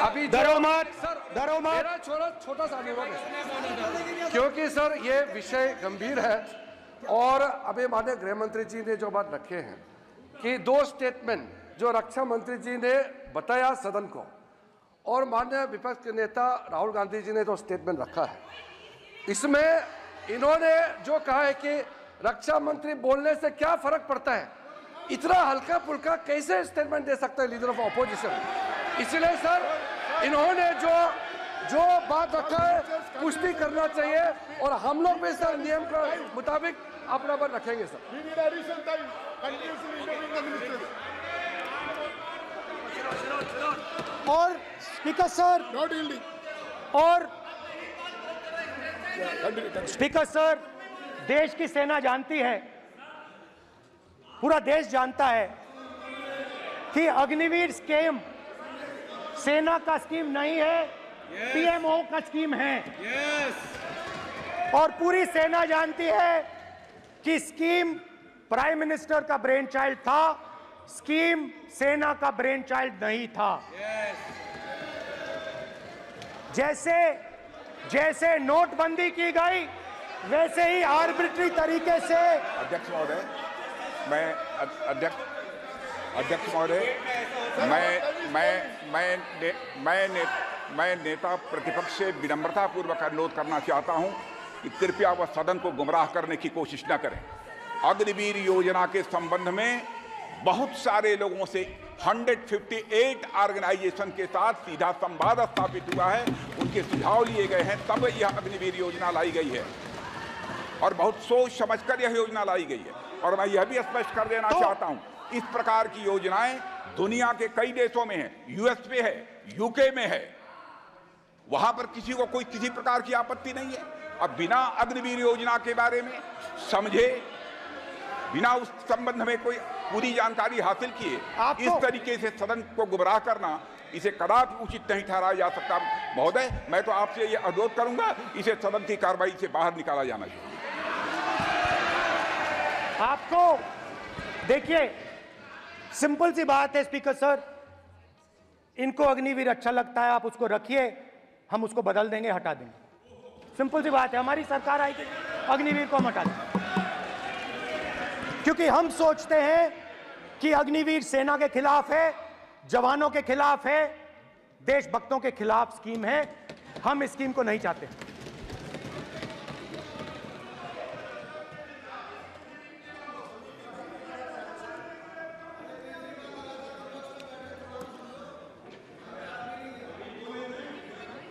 अभी मेरा छोटा सा अनुरोध है, क्योंकि सर ये विषय गंभीर है और अभी माननीय गृह मंत्री जी ने जो बात रखे हैं कि 2 स्टेटमेंट जो रक्षा मंत्री जी ने बताया सदन को और माननीय विपक्ष के नेता राहुल गांधी जी ने जो स्टेटमेंट रखा है, इसमें इन्होंने जो कहा है कि रक्षा मंत्री बोलने से क्या फर्क पड़ता है, इतना हल्का फुल्का कैसे स्टेटमेंट दे सकते हैं लीडर ऑफ ऑपोजिशन। इसलिए सर इन्होंने जो बात रखा है पुष्टि करना चाहिए और हम लोग भी सर नियम के मुताबिक अपना बात रखेंगे सर। और स्पीकर सर स्पीकर सर, देश की सेना जानती है, पूरा देश जानता है कि अग्निवीर स्कीम सेना का स्कीम नहीं है, पीएमओ का स्कीम है। और पूरी सेना जानती है कि स्कीम प्राइम मिनिस्टर का ब्रेन चाइल्ड था, स्कीम सेना का ब्रेन चाइल्ड नहीं था। जैसे नोटबंदी की गई वैसे ही आर्बिट्री तरीके से। अध्यक्ष महोदय, अध्यक्ष महोदय, मैं नेता प्रतिपक्ष से विनम्रतापूर्वक अनुरोध करना चाहता हूं कि कृपया वह सदन को गुमराह करने की कोशिश न करें। अग्निवीर योजना के संबंध में बहुत सारे लोगों से 158 ऑर्गेनाइजेशन के साथ सीधा संवाद स्थापित हुआ है, उनके सुझाव लिए गए हैं, तब यह अग्निवीर योजना लाई गई है और बहुत सोच समझकर यह योजना लाई गई है। और मैं यह भी स्पष्ट कर देना चाहता हूं, इस प्रकार की योजनाएं दुनिया के कई देशों में है, यूएस में है, यूके में है, वहां पर किसी को कोई किसी प्रकार की आपत्ति नहीं है। अब बिना अग्निवीर योजना के बारे में समझे, बिना उस संबंध में कोई पूरी जानकारी हासिल किए इस तरीके से सदन को गुमराह करना, इसे कदापि उचित नहीं ठहराया जा सकता। महोदय, मैं तो आपसे यह अनुरोध करूंगा, इसे सदन की कार्रवाई से बाहर निकाला जाना चाहिए। आपको देखिए, सिंपल सी बात है स्पीकर सर, इनको अग्निवीर अच्छा लगता है, आप उसको रखिए, हम उसको बदल देंगे, हटा देंगे। सिंपल सी बात है, हमारी सरकार आएगी, अग्निवीर को हम हटा देंगे, क्योंकि हम सोचते हैं कि अग्निवीर सेना के खिलाफ है, जवानों के खिलाफ है, देशभक्तों के खिलाफ स्कीम है। हम इस स्कीम को नहीं चाहते।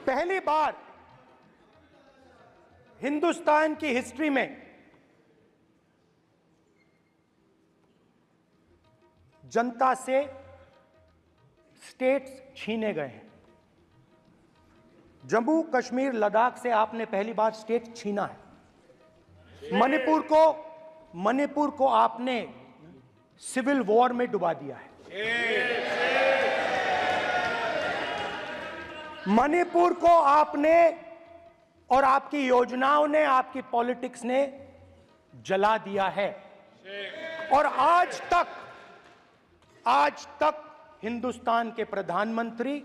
पहली बार हिंदुस्तान की हिस्ट्री में जनता से स्टेट्स छीने गए हैं। जम्मू कश्मीर लद्दाख से आपने पहली बार स्टेट छीना है। मणिपुर को आपने सिविल वॉर में डुबा दिया है। मणिपुर को आपने और आपकी योजनाओं ने, आपकी पॉलिटिक्स ने जला दिया है। और आज तक हिंदुस्तान के प्रधानमंत्री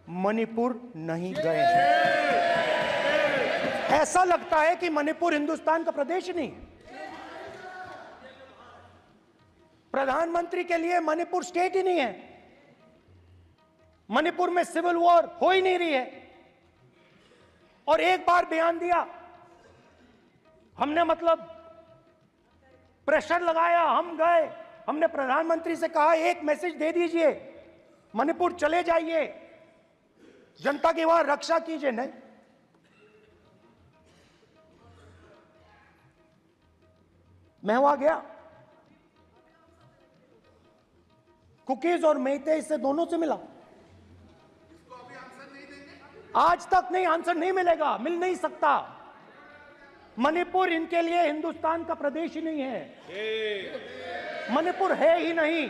मणिपुर नहीं गए हैं। ऐसा लगता है कि मणिपुर हिंदुस्तान का प्रदेश नहीं है। प्रधानमंत्री के लिए मणिपुर स्टेट ही नहीं है। मणिपुर में सिविल वॉर हो ही नहीं रही है। और एक बार बयान दिया हमने, मतलब प्रेशर लगाया, हम गए, हमने प्रधानमंत्री से कहा एक मैसेज दे दीजिए, मणिपुर चले जाइए, जनता की वहां रक्षा कीजिए। नहीं, मैं वहां गया, कुकीज और मेहते से दोनों से मिला। आज तक नहीं, आंसर नहीं मिलेगा, मिल नहीं सकता। मणिपुर इनके लिए हिंदुस्तान का प्रदेश ही नहीं है। मणिपुर है ही नहीं,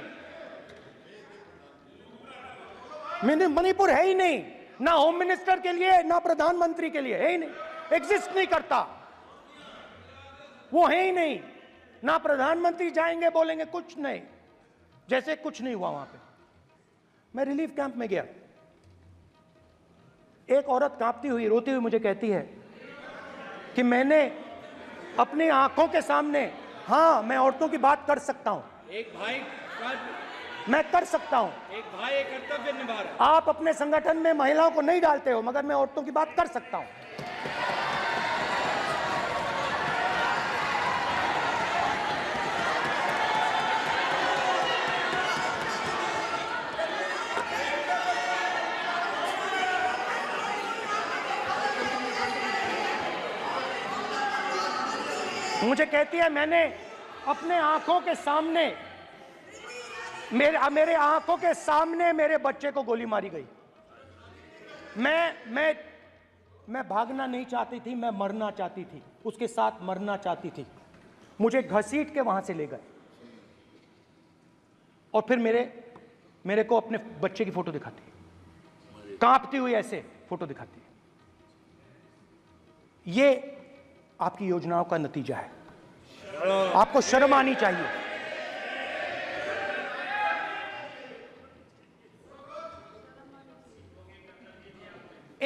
मणिपुर है ही नहीं, ना होम मिनिस्टर के लिए ना प्रधानमंत्री के लिए, है ही नहीं, एग्जिस्ट नहीं करता, वो है ही नहीं। ना प्रधानमंत्री जाएंगे बोलेंगे कुछ नहीं, जैसे कुछ नहीं हुआ वहां पे। मैं रिलीफ कैंप में गया, एक औरत कांपती हुई, रोती हुई मुझे कहती है कि मैंने अपनी आंखों के सामने, हाँ मैं औरतों की बात कर सकता हूं, एक भाई मैं कर सकता हूं, एक भाई एक कर्तव्य निभा रहा है। आप अपने संगठन में महिलाओं को नहीं डालते हो, मगर मैं औरतों की बात कर सकता हूं। मुझे कहती है मैंने अपने आंखों के सामने, मेरे आंखों के सामने मेरे बच्चे को गोली मारी गई। मैं भागना नहीं चाहती थी, मैं मरना चाहती थी, उसके साथ मरना चाहती थी। मुझे घसीट के वहां से ले गए और फिर मेरे को अपने बच्चे की फोटो दिखाती है, कांपती हुई ऐसे फोटो दिखाती है। ये आपकी योजनाओं का नतीजा है। आपको शर्म आनी चाहिए।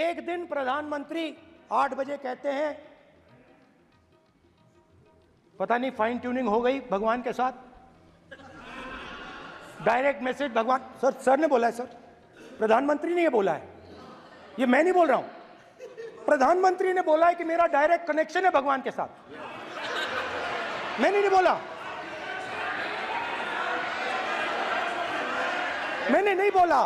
एक दिन प्रधानमंत्री 8 बजे कहते हैं, पता नहीं फाइन ट्यूनिंग हो गई भगवान के साथ, डायरेक्ट मैसेज भगवान, सर ने बोला है, सर प्रधानमंत्री ने ये बोला है, ये मैं नहीं बोल रहा हूं, प्रधानमंत्री ने बोला है कि मेरा डायरेक्ट कनेक्शन है भगवान के साथ, मैंने नहीं बोला, मैंने नहीं बोला।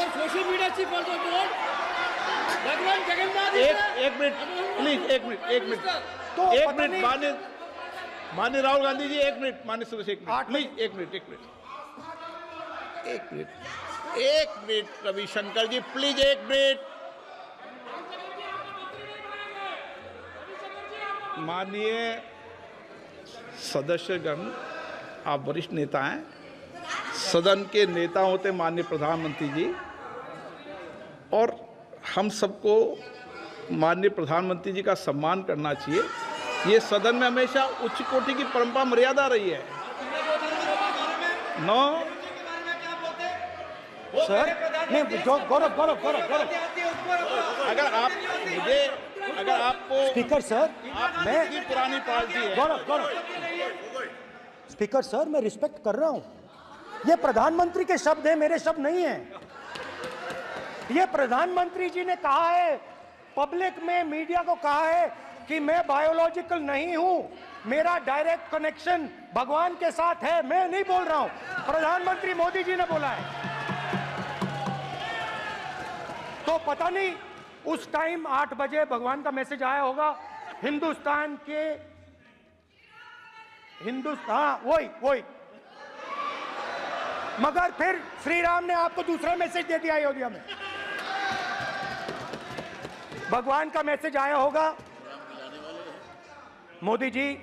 Social media chief also told भगवान जगन्नाथ। एक मिनट प्लीज, एक मिनट तो एक मिनट माननीय राहुल गांधी जी, एक मिनट, माननीय सदस्य एक मिनट प्लीज, एक मिनट रविशंकर जी प्लीज, एक मिनट। माननीय सदस्यगण, आप वरिष्ठ नेता हैं, सदन के नेता होते माननीय प्रधानमंत्री जी, और हम सबको माननीय प्रधानमंत्री जी का सम्मान करना चाहिए। ये सदन में हमेशा उच्च कोटि की परंपरा मर्यादा रही है। नो सर, नहीं, गौरव, अगर आपको स्पीकर सर, मैं पुरानी पार्टी है। गौरव, स्पीकर सर, मैं रिस्पेक्ट कर रहा हूं। ये प्रधानमंत्री के शब्द हैं, मेरे शब्द नहीं हैं। ये प्रधानमंत्री जी ने कहा है, पब्लिक में, मीडिया को कहा है कि मैं बायोलॉजिकल नहीं हूं, मेरा डायरेक्ट कनेक्शन भगवान के साथ है। मैं नहीं बोल रहा हूं, प्रधानमंत्री मोदी जी ने बोला है। तो पता नहीं उस टाइम 8 बजे भगवान का मैसेज आया होगा, हिंदुस्तान के हिंदुस्तान, वही मगर फिर श्री राम ने आपको दूसरा मैसेज दे दिया अयोध्या में। भगवान का मैसेज आया होगा, मोदी जी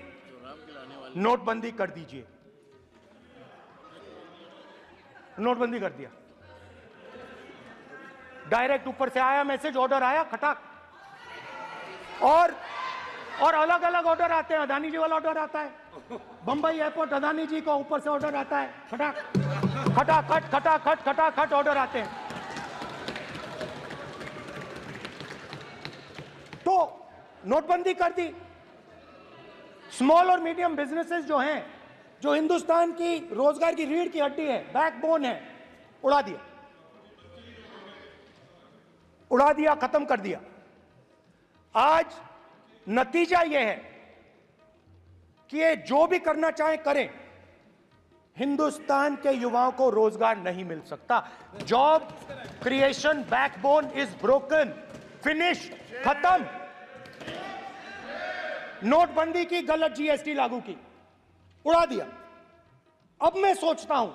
नोटबंदी कर दीजिए। नोटबंदी कर दिया, डायरेक्ट ऊपर से आया मैसेज, ऑर्डर आया खटाक। और अलग अलग ऑर्डर आते हैं। अदानी जी वाला ऑर्डर आता है, बंबई एयरपोर्ट अदानी जी को ऊपर से ऑर्डर आता है, खटाखट ऑर्डर आते हैं। तो नोटबंदी कर दी। स्मॉल और मीडियम बिजनेसेस जो हैं, जो हिंदुस्तान की रोजगार की रीढ़ की हड्डी है, बैकबोन है, उड़ा दिया, खत्म कर दिया। आज नतीजा यह है कि ये जो भी करना चाहे करें, हिंदुस्तान के युवाओं को रोजगार नहीं मिल सकता। Job creation backbone is broken, finish, खत्म। नोटबंदी की, गलत जीएसटी लागू की, उड़ा दिया। अब मैं सोचता हूं,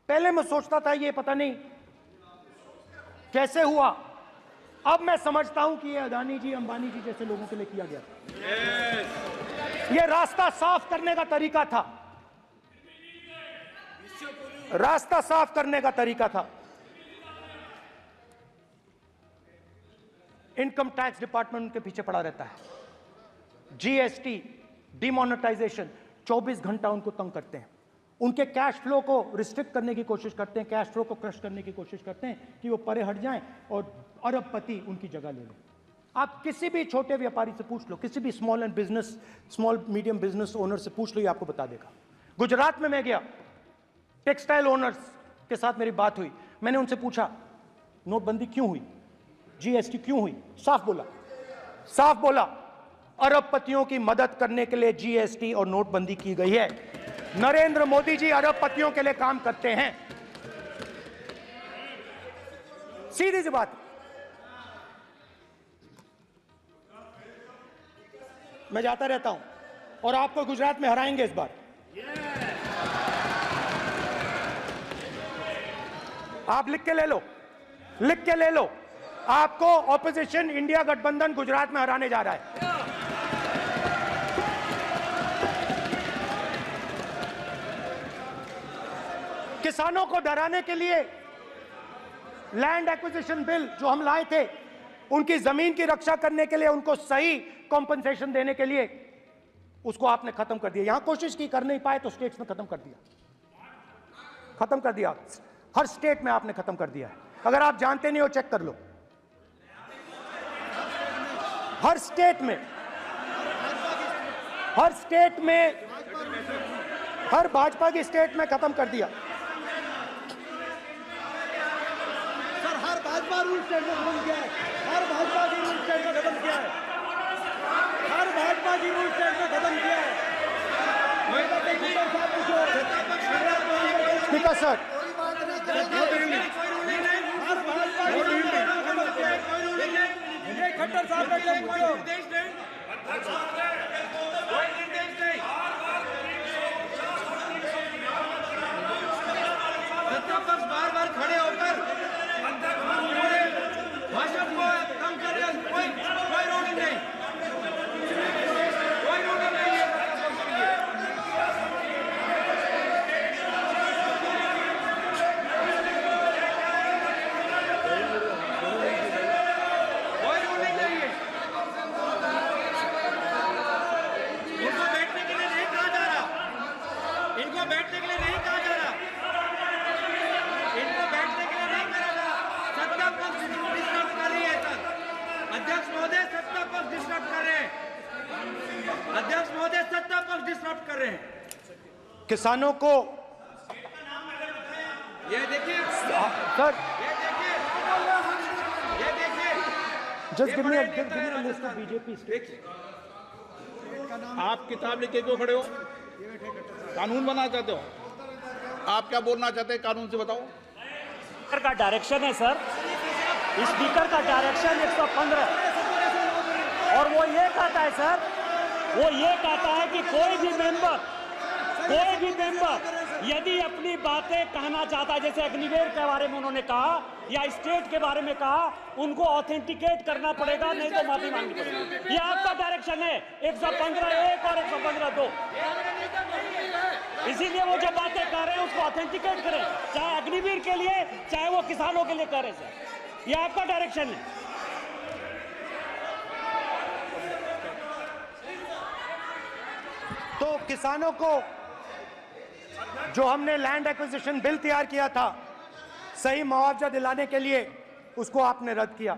पहले मैं सोचता था ये पता नहीं कैसे हुआ, अब मैं समझता हूं कि ये अदानी जी, अंबानी जी जैसे लोगों के लिए किया गया था। ये रास्ता साफ करने का तरीका था, रास्ता साफ करने का तरीका था। इनकम टैक्स डिपार्टमेंट उनके पीछे पड़ा रहता है। जीएसटी, डिमोनेटाइजेशन, 24 घंटा उनको तंग करते हैं। उनके कैश फ्लो को रिस्ट्रिक्ट करने की कोशिश करते हैं, कैश फ्लो को क्रश करने की कोशिश करते हैं कि वो परे हट जाएं और अरबपति उनकी जगह ले लें। आप किसी भी छोटे व्यापारी से पूछ लो, किसी भी स्मॉल मीडियम बिजनेस ओनर से पूछ लो, ये आपको बता देगा। गुजरात में मैं गया, टेक्सटाइल ओनर्स के साथ मेरी बात हुई। मैंने उनसे पूछा नोटबंदी क्यों हुई, जीएसटी क्यों हुई? साफ बोला अरबपतियों की मदद करने के लिए जीएसटी और नोटबंदी की गई है। नरेंद्र मोदी जी अरबपतियों के लिए काम करते हैं, सीधी सी बात। मैं जाता रहता हूं और आपको गुजरात में हराएंगे इस बार। आप लिख के ले लो, आपको ऑपोजिशन इंडिया गठबंधन गुजरात में हराने जा रहा है। किसानों को डराने के लिए लैंड एक्विजिशन बिल जो हम लाए थे, उनकी जमीन की रक्षा करने के लिए, उनको सही कॉम्पनसेशन देने के लिए, उसको आपने खत्म कर दिया। यहां कोशिश की, कर नहीं पाए तो स्टेट्स में खत्म कर दिया। हर स्टेट में आपने खत्म कर दिया है। अगर आप जानते नहीं हो, चेक कर लो। हर स्टेट में, हर भाजपा की स्टेट में खत्म कर दिया। सर, हर भाजपा रूल स्टेट में खत्म किया है। हर भाजपा की रूल स्टेट में खत्म किया है। स्पीकर सर, खट्टर साहब का बार खड़े होकर भाषण को कम कर रहे हैं। कोई रूलिंग नहीं, अध्यक्ष महोदय सत्ता पक्ष डिस्टर्ब कर रहे हैं। किसानों को ये देखिए सर, ये देखिए just give me a list of BJP states. आप किताब लेके क्यों खड़े हो? कानून बनाना चाहते हो? आप क्या बोलना चाहते हैं, कानून से बताओ। स्पीकर का डायरेक्शन है सर, स्पीकर का डायरेक्शन 115, और वो ये कहता है सर, वो ये कहता है कि कोई भी मेंबर कोई भी मेंबर यदि अपनी बातें कहना चाहता है, जैसे अग्निवीर के बारे में उन्होंने कहा या स्टेट के बारे में कहा, उनको ऑथेंटिकेट करना पड़ेगा, नहीं तो माफी मांगनी पड़ेगी। ये आपका डायरेक्शन है 115(1) और 115(2). इसीलिए वो जो बातें कर रहे हैं उसको ऑथेंटिकेट करें, चाहे अग्निवीर के लिए चाहे वो किसानों के लिए कर रहे सर। ये आपका डायरेक्शन है। तो किसानों को जो हमने लैंड एक्विजिशन बिल तैयार किया था सही मुआवजा दिलाने के लिए, उसको आपने रद्द किया।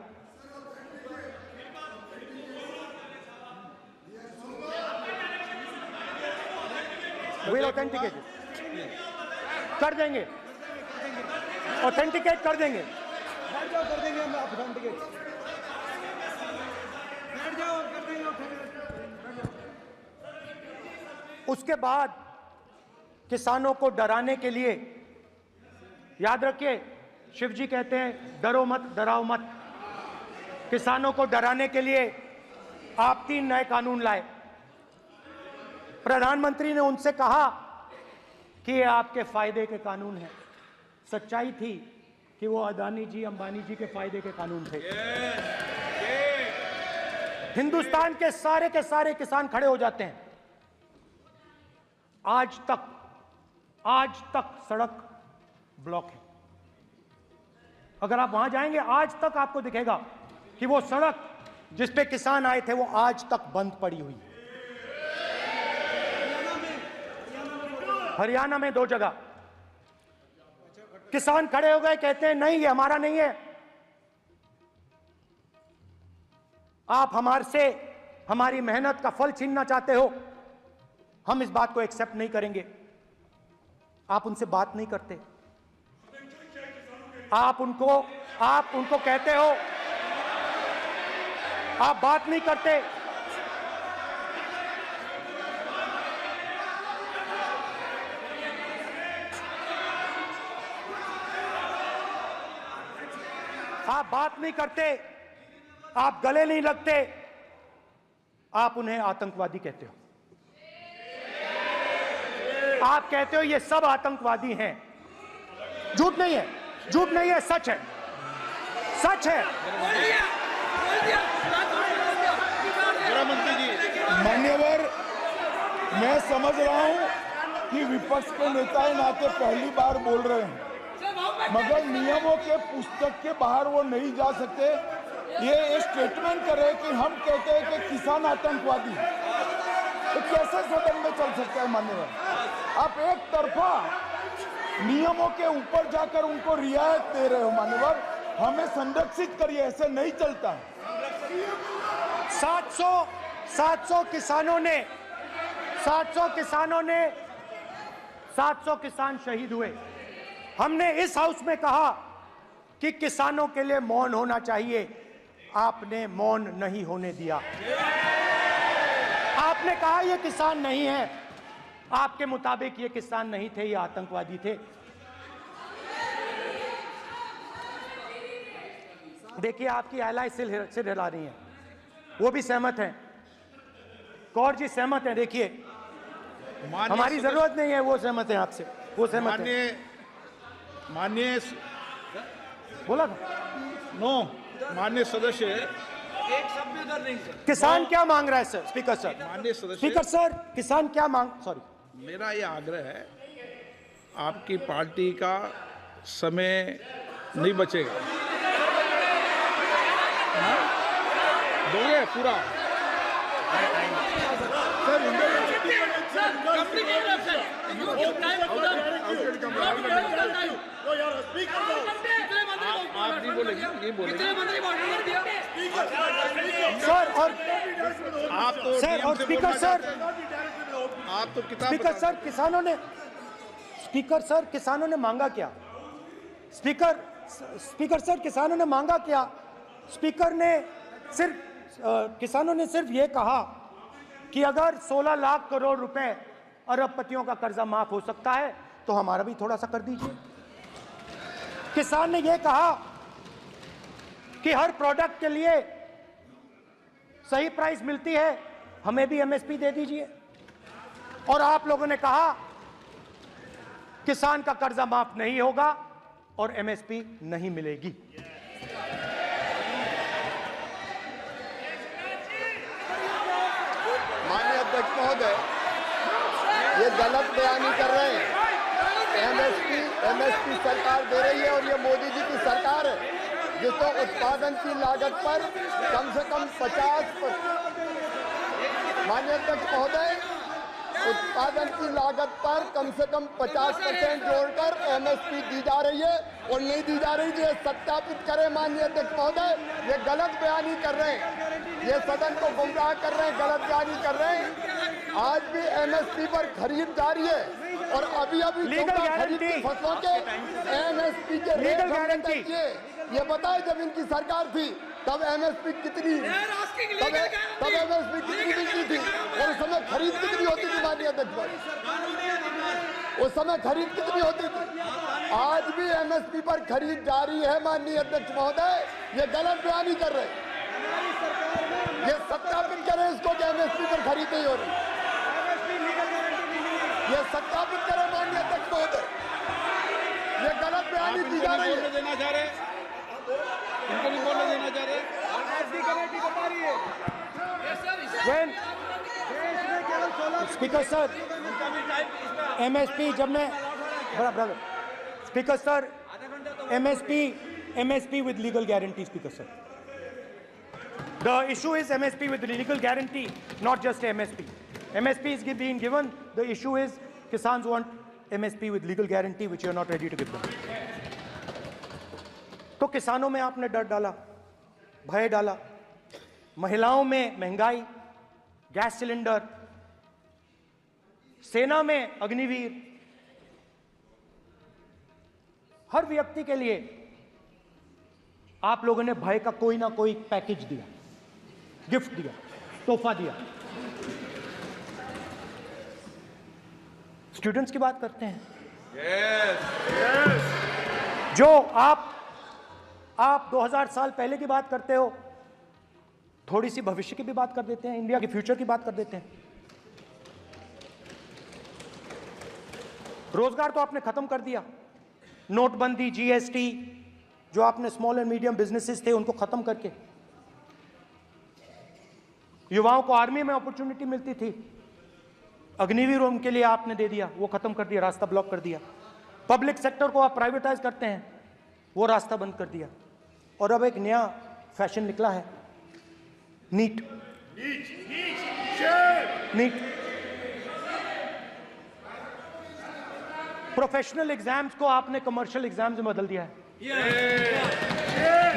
विल ऑथेंटिकेट कर देंगे, ऑथेंटिकेट कर देंगे, कर देंगे हम ऑथेंटिकेट, बैठ जाओ कर देंगे ऑथेंटिकेट। उसके बाद किसानों को डराने के लिए, याद रखिए शिव जी कहते हैं डरो मत डराओ मत, किसानों को डराने के लिए आप 3 नए कानून लाए। प्रधानमंत्री ने उनसे कहा कि ये आपके फायदे के कानून हैं। सच्चाई थी कि वो अदानी जी अंबानी जी के फायदे के कानून थे। हिंदुस्तान के सारे किसान खड़े हो जाते हैं। आज तक सड़क ब्लॉक है। अगर आप वहां जाएंगे आज तक आपको दिखेगा कि वो सड़क जिस पे किसान आए थे वो आज तक बंद पड़ी हुई है। हरियाणा में 2 जगह किसान खड़े हो गए, कहते हैं नहीं ये हमारा नहीं है, आप हमारे से हमारी मेहनत का फल छीनना चाहते हो, हम इस बात को एक्सेप्ट नहीं करेंगे। आप उनसे बात नहीं करते, आप उनको कहते हो, आप बात नहीं करते। आप बात नहीं करते, आप गले नहीं लगते, आप उन्हें आतंकवादी कहते हो। आप कहते हो ये सब आतंकवादी हैं। झूठ नहीं है, झूठ नहीं है, सच है, सच है। गृहमंत्री जी, मान्यवर, मैं समझ रहा हूं कि विपक्ष के नेता नाते पहली बार बोल रहे हैं, मगर नियमों के पुस्तक के बाहर वो नहीं जा सकते। ये स्टेटमेंट करे कि हम कहते हैं कि किसान आतंकवादी, तो कैसे सदन में चल सकता है मान्यवर? आप एक तरफा नियमों के ऊपर जाकर उनको रियायत दे रहे हो मान्यवर, हमें संरक्षित करिए, ऐसे नहीं चलता। 700 किसान शहीद हुए। हमने इस हाउस में कहा कि किसानों के लिए मौन होना चाहिए, आपने मौन नहीं होने दिया। आपने कहा ये किसान नहीं है, आपके मुताबिक ये किसान नहीं थे, ये आतंकवादी थे। देखिए आपकी एलाय सिर हिला रही हैं, वो भी सहमत हैं, कौर जी सहमत हैं। देखिए हमारी जरूरत नहीं है, वो सहमत हैं आपसे, वो सहमत हैं। माननीय बोला था नो, माननीय सदस्य, एक शब्द उधर नहीं सर। किसान क्या मांग रहा है सर? स्पीकर सर, माननीय सदस्य, स्पीकर सर, किसान क्या मांग, सॉरी, मेरा ये आग्रह है, आपकी पार्टी का समय नहीं बचेगा, दोगे पूरा? आप नहीं बोलेंगे, ये बोलेंगे सर। और आप तो सर, और स्पीकर सर, आप तो किताब स्पीकर सर, किसानों ने मांगा क्या? स्पीकर सर, किसानों ने मांगा क्या? किसानों ने सिर्फ ये कहा कि अगर 16 लाख करोड़ रुपए अरबपतियों का कर्जा माफ हो सकता है तो हमारा भी थोड़ा सा कर दीजिए। किसान ने यह कहा कि हर प्रोडक्ट के लिए सही प्राइस मिलती है, हमें भी एमएसपी दे दीजिए। और आप लोगों ने कहा किसान का कर्जा माफ नहीं होगा और एमएसपी नहीं मिलेगी। माननीय अध्यक्ष महोदय, ये गलत बयानी कर रहे हैं। एमएसपी सरकार दे रही है और ये मोदी जी की सरकार है जिसको उत्पादन की लागत पर कम से कम 50%। माननीय अध्यक्ष महोदय, उत्पादन की लागत पर कम से कम 50% जोड़कर एमएसपी दी जा रही है और नहीं दी जा रही। ये सत्यापित करें माननीय अध्यक्ष महोदय, ये गलत बयानी कर रहे हैं, ये सदन को गुमराह कर रहे हैं, गलत बयानी कर रहे हैं। आज भी एमएसपी पर खरीद जारी है और अभी खरीद की फसलों के एमएसपी के रेट हमने तय किए। ये बताए जब इनकी सरकार थी तब एमएसपी कितनी मिलती थी और उस समय खरीद कितनी होती थी माननीय अध्यक्ष, उस समय खरीद कितनी होती थी। आज भी एमएसपी पर खरीद जारी है माननीय अध्यक्ष महोदय, ये गलत बयानी कर रहे हैं। ये सत्यापित करें इसको कि एमएसपी पर खरीद नहीं हो रही, ये सत्यापित करें माननीय अध्यक्ष महोदय, ये गलत बयानी की जा रही है। देना चाह रहे, इनको नहीं बोलने देना चाह रहे। स्पीकर सर, एमएसपी जब मैं brother speaker sir, MSP with legal guarantee, Speaker sir. The issue is MSP with legal guarantee, not just MSP. MSP is being given. The issue is Kisans want MSP with legal guarantee, which you are not ready to give them. तो किसानों में आपने डर डाला, भय डाला, महिलाओं में महंगाई, गैस सिलेंडर, सेना में अग्निवीर, हर व्यक्ति के लिए आप लोगों ने भय का कोई ना कोई पैकेज दिया, गिफ्ट दिया, तोहफा दिया। स्टूडेंट्स की बात करते हैं। जो आप 2000 साल पहले की बात करते हो, थोड़ी सी भविष्य की भी बात कर देते हैं, इंडिया के फ्यूचर की बात कर देते हैं। रोजगार तो आपने खत्म कर दिया, नोटबंदी, जीएसटी, जो आपने स्मॉल एंड मीडियम बिजनेसेस थे उनको खत्म करके, युवाओं को आर्मी में अपॉर्चुनिटी मिलती थी, अग्निवीर उनके लिए आपने दे दिया, वो खत्म कर दिया, रास्ता ब्लॉक कर दिया। पब्लिक सेक्टर को आप प्राइवेटाइज करते हैं, वो रास्ता बंद कर दिया। और अब एक नया फैशन निकला है, नीट। प्रोफेशनल एग्जाम्स को आपने कमर्शियल एग्जाम्स में बदल दिया है।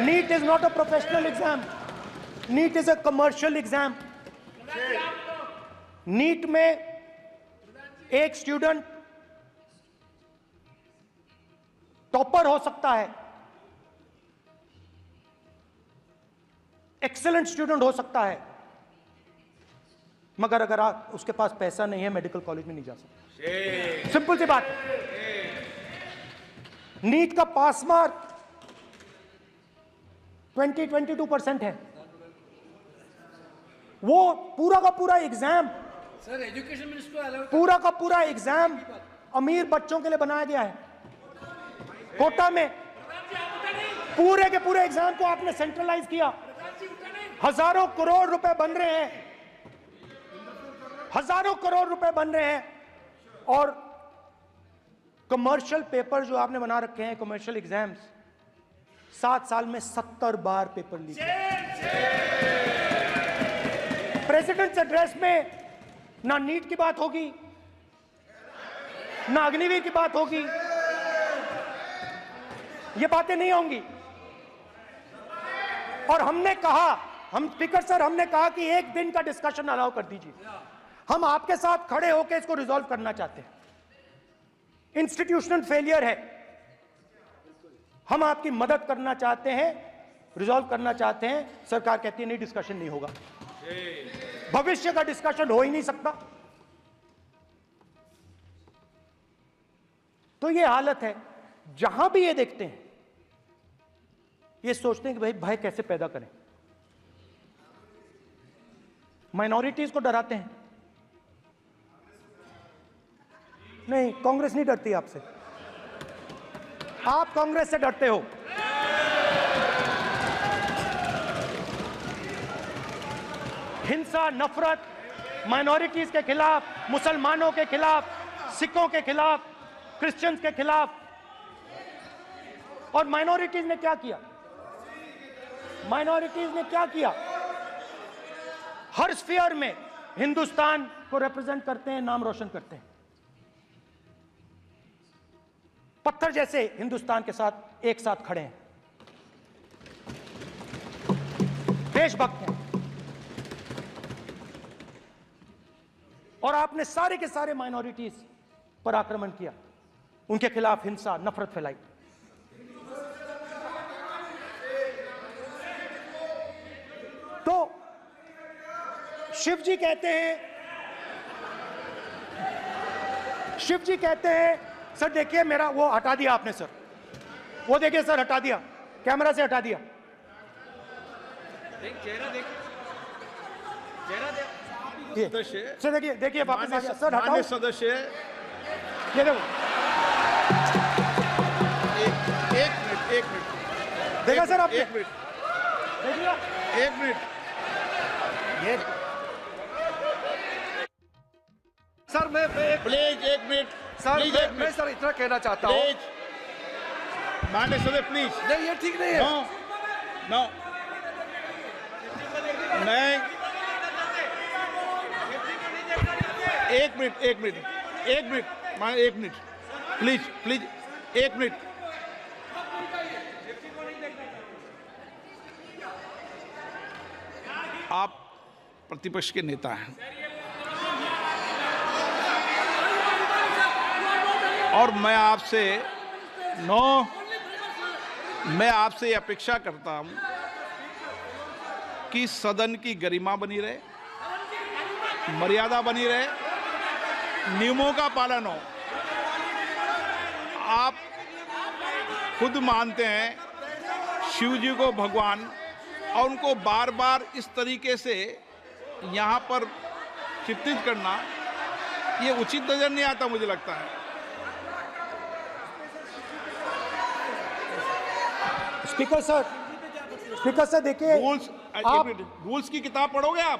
NEET is not a professional exam, NEET is a commercial exam. NEET में एक स्टूडेंट टॉपर हो सकता है, एक्सीलेंट स्टूडेंट हो सकता है, मगर अगर उसके पास पैसा नहीं है मेडिकल कॉलेज में नहीं जा सकता। सिंपल सी बात। नीट का पास मार्क 22% है। वो पूरा का पूरा एग्जाम, सर एजुकेशन मिनिस्टर पूरा का पूरा एग्जाम अमीर बच्चों के लिए बनाया गया है। कोटा में पूरे के पूरे एग्जाम को आपने सेंट्रलाइज किया। हजारों करोड़ रुपए बन रहे हैं, हजारों करोड़ रुपए बन रहे हैं। और कमर्शियल पेपर जो आपने बना रखे हैं, कमर्शियल एग्जाम्स, 7 साल में 70 बार पेपर लीक। प्रेसिडेंट्स एड्रेस में ना नीट की बात होगी, ना अग्निवीर की बात होगी, ये बातें नहीं होंगी। और हमने कहा, हम स्पीकर सर, हमने कहा कि एक दिन का डिस्कशन अलाउ कर दीजिए। हम आपके साथ खड़े होकर इसको रिजॉल्व करना चाहते हैं। इंस्टीट्यूशनल फेलियर है, हम आपकी मदद करना चाहते हैं, रिजॉल्व करना चाहते हैं। सरकार कहती है नहीं, डिस्कशन नहीं होगा, भविष्य का डिस्कशन हो ही नहीं सकता। तो ये हालत है। जहां भी ये देखते हैं, ये सोचते हैं कि भाई भय कैसे पैदा करें, माइनॉरिटीज को डराते हैं। नहीं, कांग्रेस नहीं डरती आपसे। आप कांग्रेस से डरते हो। हिंसा, नफरत, माइनॉरिटीज के खिलाफ, मुसलमानों के खिलाफ, सिखों के खिलाफ, क्रिश्चियंस के खिलाफ। और माइनॉरिटीज ने क्या किया? माइनॉरिटीज ने क्या किया? हर स्फीयर में हिंदुस्तान को रिप्रेजेंट करते हैं, नाम रोशन करते हैं। पत्थर जैसे हिंदुस्तान के साथ एक साथ खड़े हैं, देशभक्त हैं। और आपने सारे के सारे माइनॉरिटीज पर आक्रमण किया, उनके खिलाफ हिंसा, नफरत फैलाई। तो शिव जी कहते हैं, सर देखिए मेरा वो हटा दिया आपने सर, वो देखिए सर हटा दिया, कैमरा से हटा दिया। चेहरा देखिए, सर देखिए वापस आ गया सर, हटाओ। माननीय सदस्य, ये देखो, एक मिनट देखा सर आपने? एक मिनट, ये सर मैं प्लीज एक मिनट सर प्लीज, एक मैं मिनट सर इतना कहना चाहता हूँ। प्लीज, माननीय सदस्य प्लीज। नहीं ये ठीक नहीं है। नो नहीं, एक मिनट माननीय, एक मिनट प्लीज, एक मिनट। आप प्रतिपक्ष के नेता हैं और मैं आपसे ये अपेक्षा करता हूं कि सदन की गरिमा बनी रहे, मर्यादा बनी रहे, नियमों का पालन हो। आप खुद मानते हैं शिव जी को भगवान, और उनको बार बार इस तरीके से यहाँ पर चित्रित करना ये उचित नजर नहीं आता, मुझे लगता है। स्पीकर सर देखिए, रूल्स की किताब पढ़ोगे आप?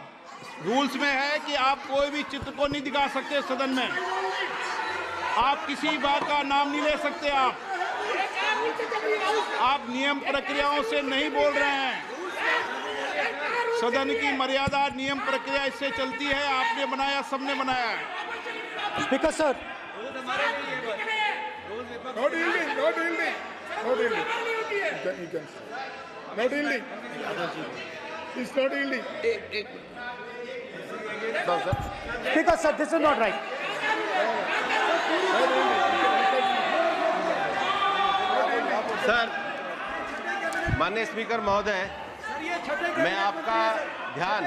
रूल्स में है कि आप कोई भी चित्र को नहीं दिखा सकते सदन में, आप किसी बात का नाम नहीं ले सकते, आप नियम प्रक्रियाओं से नहीं बोल रहे हैं। सदन की मर्यादा, नियम प्रक्रिया इससे चलती है, आपने बनाया, सबने बनाया है। Speaker sir, No dealing. It's not dealing. Speaker sir, this is not right. Sir, माननीय स्पीकर महोदय, मैं आपका ध्यान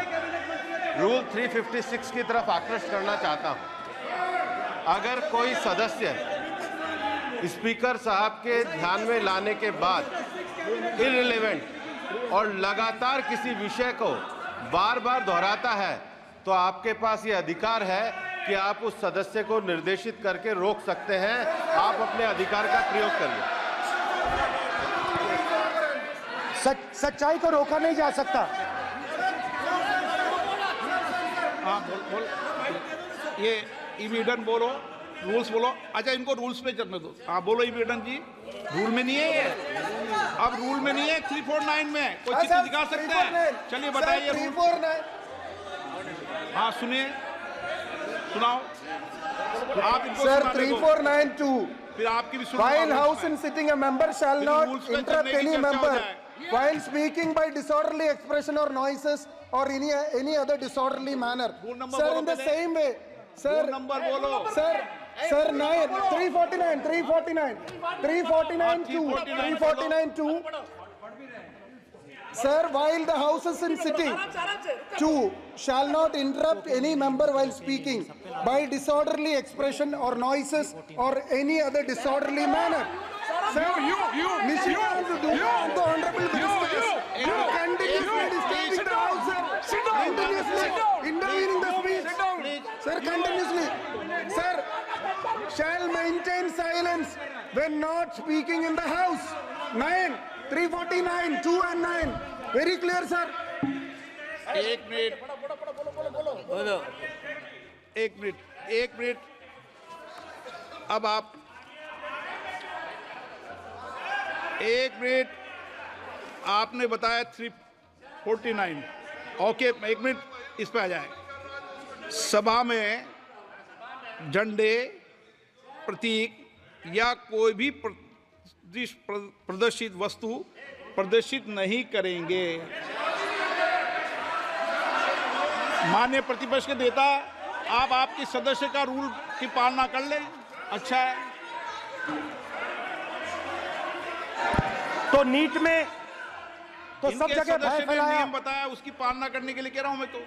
रूल 356 की तरफ आकृष्ट करना चाहता हूं। अगर कोई सदस्य स्पीकर साहब के ध्यान में लाने के बाद इररिलेवेंट और लगातार किसी विषय को बार बार दोहराता है, तो आपके पास ये अधिकार है कि आप उस सदस्य को निर्देशित करके रोक सकते हैं। आप अपने अधिकार का प्रयोग करिए। सच्चाई को रोका नहीं जा सकता। हाँ बोल ये इविडेंट बोलो, रूल्स बोलो। अच्छा, इनको रूल्स पे चलने दो। हाँ बोलो इविडेंट जी, रूल में नहीं है ये, अब रूल में नहीं है। 349 में कोई चित्र दिखा सकते हैं? चलिए बताइए। 349 हाँ सुनिए, सुनाओ आप इनको। सर 3492, फिर आपकी भी सुनो। while house and sitting a member shall not interrupt any member while speaking by disorderly expression or noises or any other disorderly manner. Sir, in the same way, sir, number बोलो। Sir 349 Sir, while the house is in sitting, 2 shall not interrupt any member while speaking by disorderly expression or noises or any other disorderly manner. Sir, the honorable minister continuously disturbing the house, sir. Continuously intervening the speech. Sir, continuously. Sir, shall maintain silence when not speaking in the house. 9, 349, 2 and 9. Very clear, sir. एक minute. अब आप 1 minute, आपने बताया 349। Okay, 1 minute इस पे आ जाए। सभा में झंडे, प्रतीक या कोई भी प्रदर्शित वस्तु प्रदर्शित नहीं करेंगे। माननीय प्रतिपक्ष के नेता, आप आपकी सदस्य का रूल की पालना कर लें, अच्छा है। तो नीट में तो सब इनके जगह भय सदस्य ने फैलाया। नियम बताया, उसकी पालना करने के लिए कह रहा हूं मैं तो।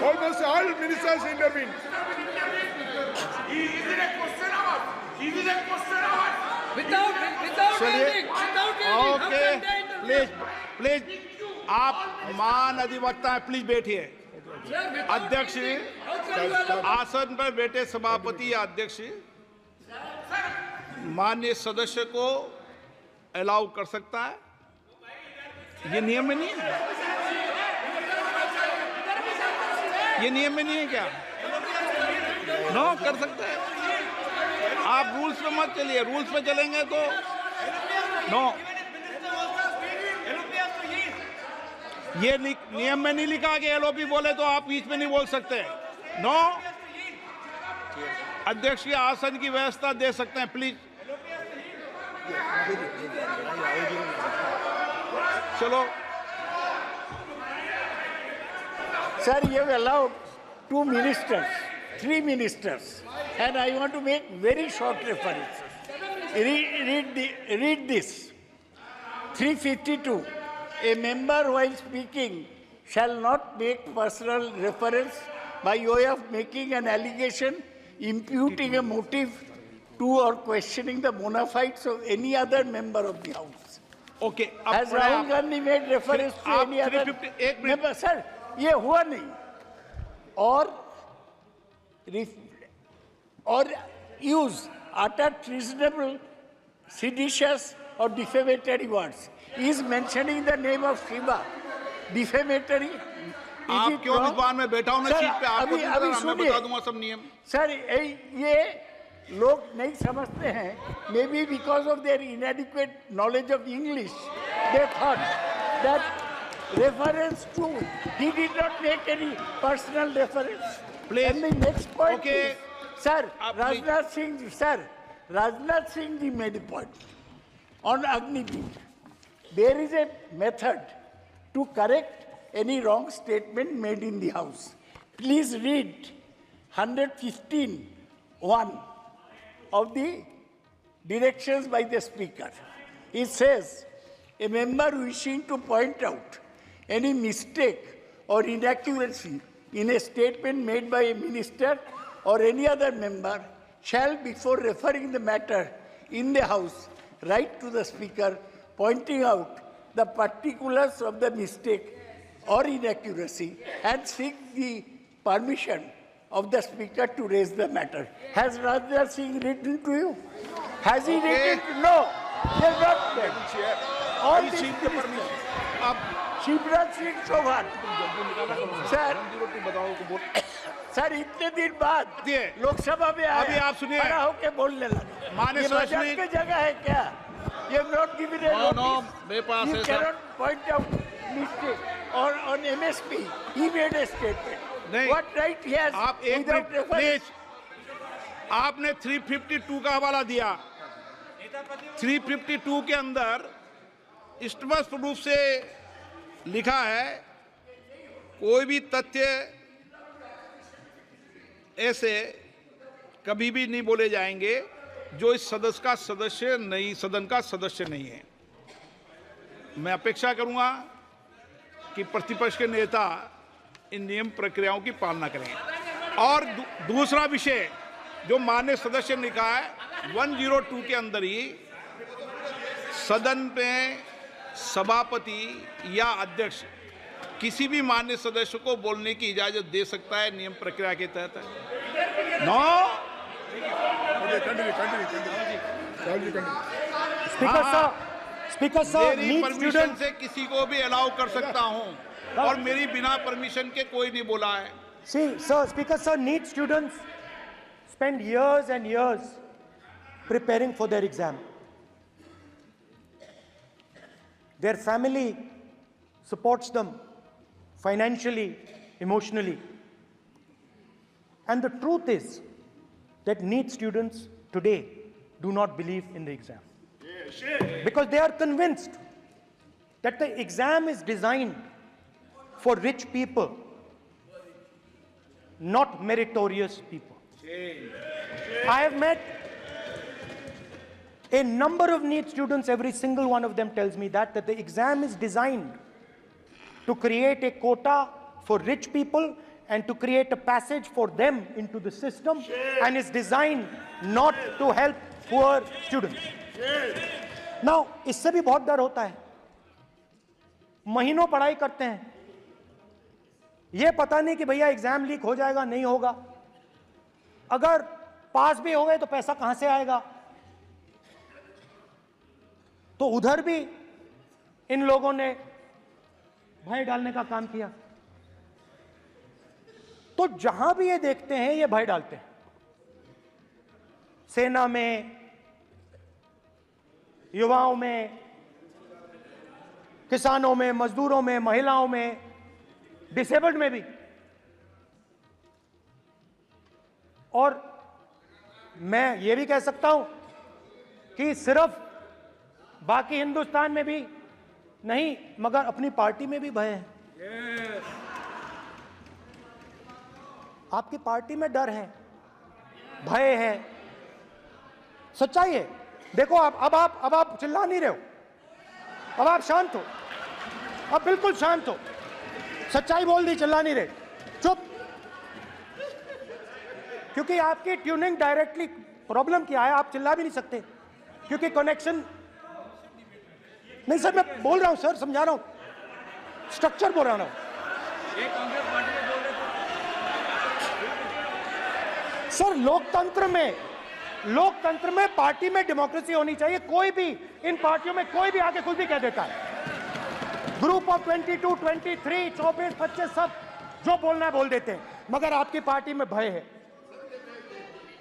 Almost all ministers intervene. Okay, please आप मान अधिवक्ता हैं, प्लीज बैठिए। अध्यक्ष, आसन पर बैठे सभापति या अध्यक्ष माननीय सदस्य को अलाउ कर सकता है, ये नियम में नहीं है। ये नियम में नहीं है क्या? नो, कर सकते हैं आप। रूल्स पे मत चलिए, रूल्स पे चलेंगे तो नो। ये नियम में नहीं लिखा कि एलओपी बोले तो आप बीच में नहीं बोल सकते। नो, अध्यक्ष के आसन की व्यवस्था दे सकते हैं, प्लीज। चलो Sir, you have allowed 2 ministers, 3 ministers, and I want to make very short references. Read this. 352. A member while speaking shall not make personal reference by way of making an allegation, imputing a motive to or questioning the bona fides of any other member of the House. Okay. Has Rahul Gandhi made reference to any other member? Sir, ये हुआ नहीं। और use utter treasonable, seditious or defamatory words. He is mentioning the name of Shiva. Defamatory. आप क्यों विद्वान में बैठा हूं ना सीट पे? आपको मैं बता दूंगा सब नियम। सर, ये लोग नहीं समझते हैं। Maybe because of their inadequate knowledge of English, they thought that reference to, he did not make any personal reference. Please. And the next point Okay. is, sir, Rajnath Singh ji made a point on Agniveer. There is a method to correct any wrong statement made in the House. Please read 115(1) of the directions by the Speaker. It says, a member wishing to point out any mistake or inaccuracy in a statement made by a minister or any other member shall, before referring the matter in the House, write to the Speaker, pointing out the particulars of the mistake or inaccuracy and seek the permission of the Speaker to raise the matter. Has Rajnath Singh written to you? Has he written? No, he has not written. All these ministers. Shivraj Singh Chouhan sir इतने दिन बाद लोकसभा में अभी आप सुनिए, खड़ा होके बोलने लगा। माननीय मजाक की जगह है क्या? ये नॉट गिवन ए नोटिस। मेरे पास You cannot point out mistake or on MSP. He made a statement. नहीं, What right he has? आप एक मिनट प्लीज। आपने 352 का हवाला दिया। 352 के अंदर स्पष्ट रूप से लिखा है, कोई भी तथ्य ऐसे कभी भी नहीं बोले जाएंगे जो इस सदन का सदस्य नहीं है। मैं अपेक्षा करूंगा कि प्रतिपक्ष के नेता इन नियम प्रक्रियाओं की पालना करें। और दूसरा विषय जो माननीय सदस्य ने कहा है, 102 के अंदर ही सदन में सभापति या अध्यक्ष किसी भी मान्य सदस्य को बोलने की इजाजत दे सकता है, नियम प्रक्रिया के तहत है। नो स्पीकर सर, मेरी परमिशन से किसी को भी अलाउ कर सकता हूं और मेरी बिना परमिशन के कोई नहीं बोला है। See, sir, Speaker sir, NEET students spend years and years preparing for their exam. Their family supports them financially, emotionally. And the truth is that NEET students today do not believe in the exam. Because they are convinced that the exam is designed for rich people, not meritorious people. I have met a number of NEET students, every single one of them tells me that the exam is designed to create a quota for rich people and to create a passage for them into the system, and is designed not to help poor students. Now, इससे भी बहुत डर होता है। महीनों पढ़ाई करते हैं, ये पता नहीं कि भैया एग्जाम लीक हो जाएगा नहीं होगा, अगर पास भी हो गए तो पैसा कहां से आएगा। तो उधर भी इन लोगों ने भय डालने का काम किया। तो जहां भी ये देखते हैं ये भय डालते हैं। सेना में, युवाओं में, किसानों में, मजदूरों में, महिलाओं में, डिसेबल्ड में भी। और मैं ये भी कह सकता हूं कि सिर्फ बाकी हिंदुस्तान में भी नहीं, मगर अपनी पार्टी में भी भय है। आपकी पार्टी में डर है, भय है, सच्चाई है। देखो अब आप चिल्ला नहीं रहे हो, अब आप शांत हो, अब बिल्कुल शांत हो, सच्चाई बोल दी, चिल्ला नहीं रहे, चुप। क्योंकि आपकी ट्यूनिंग डायरेक्टली, प्रॉब्लम क्या है, आप चिल्ला भी नहीं सकते क्योंकि कनेक्शन नहीं। सर मैं बोल रहा हूं, सर समझा रहा हूं, स्ट्रक्चर बोल रहा हूं। सर लोकतंत्र में पार्टी में डेमोक्रेसी होनी चाहिए। कोई भी इन पार्टियों में कोई भी आके कुछ भी कह देता है। ग्रुप ऑफ 22, 23, 24, 25 सब जो बोलना है बोल देते हैं, मगर आपकी पार्टी में भय है।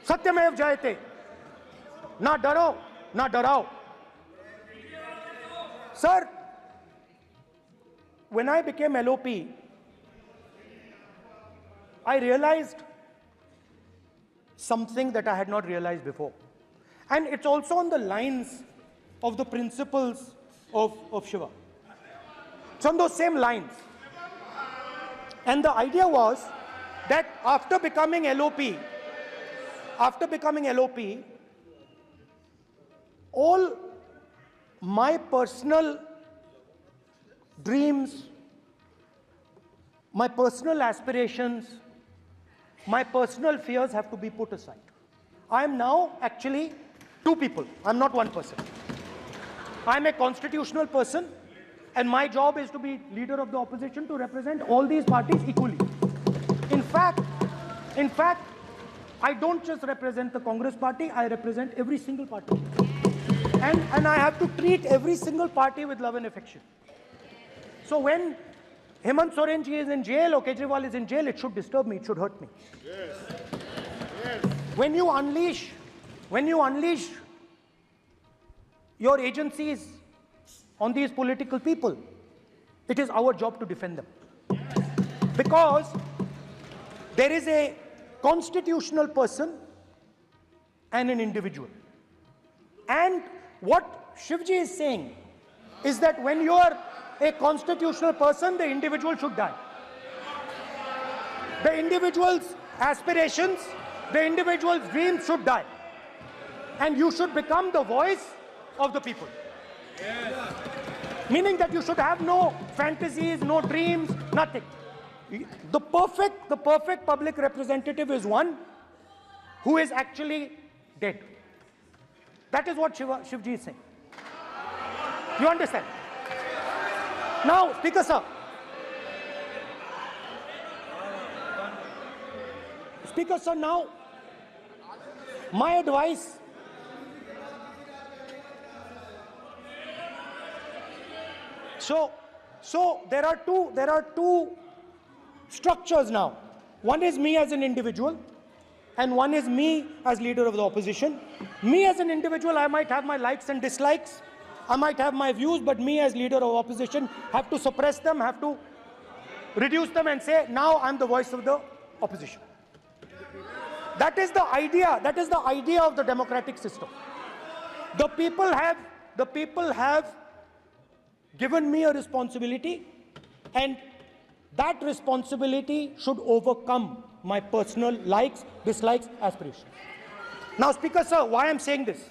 सत्यमेव जयते, ना डरो ना डराओ। Sir, when I became LOP, I realized something that I had not realized before. And it's also on the lines of the principles of Shiva. It's on those same lines. And the idea was that after becoming LOP, all my personal dreams, my personal aspirations, my personal fears have to be put aside. I am now actually two people. I'm not one person. I'm a constitutional person, and my job is to be leader of the opposition, to represent all these parties equally. In fact, I don't just represent the Congress party, I represent every single party. And I have to treat every single party with love and affection. So when Hemant Soren ji is in jail or Kejriwal is in jail, it should disturb me, it should hurt me. Yes. Yes. When you unleash your agencies on these political people, it is our job to defend them. Because there is a constitutional person and an individual. And what Shivji is saying is that when you are a constitutional person, the individual should die. The individual's aspirations, the individual's dreams should die. And you should become the voice of the people. Yes. Meaning that you should have no fantasies, no dreams, nothing. The perfect public representative is one who is actually dead. That is what Shivji is saying. You understand? Now, Speaker sir. Speaker sir, now, my advice. So there are two structures now. One is me as an individual, and one is me as leader of the opposition. Me as an individual, I might have my likes and dislikes. I might have my views, but me as leader of opposition have to suppress them, have to reduce them and say, now I'm the voice of the opposition. That is the idea. That is the idea of the democratic system. The people have given me a responsibility, and that responsibility should overcome my personal likes, dislikes, aspirations. Now, Speaker sir, why I'm saying this?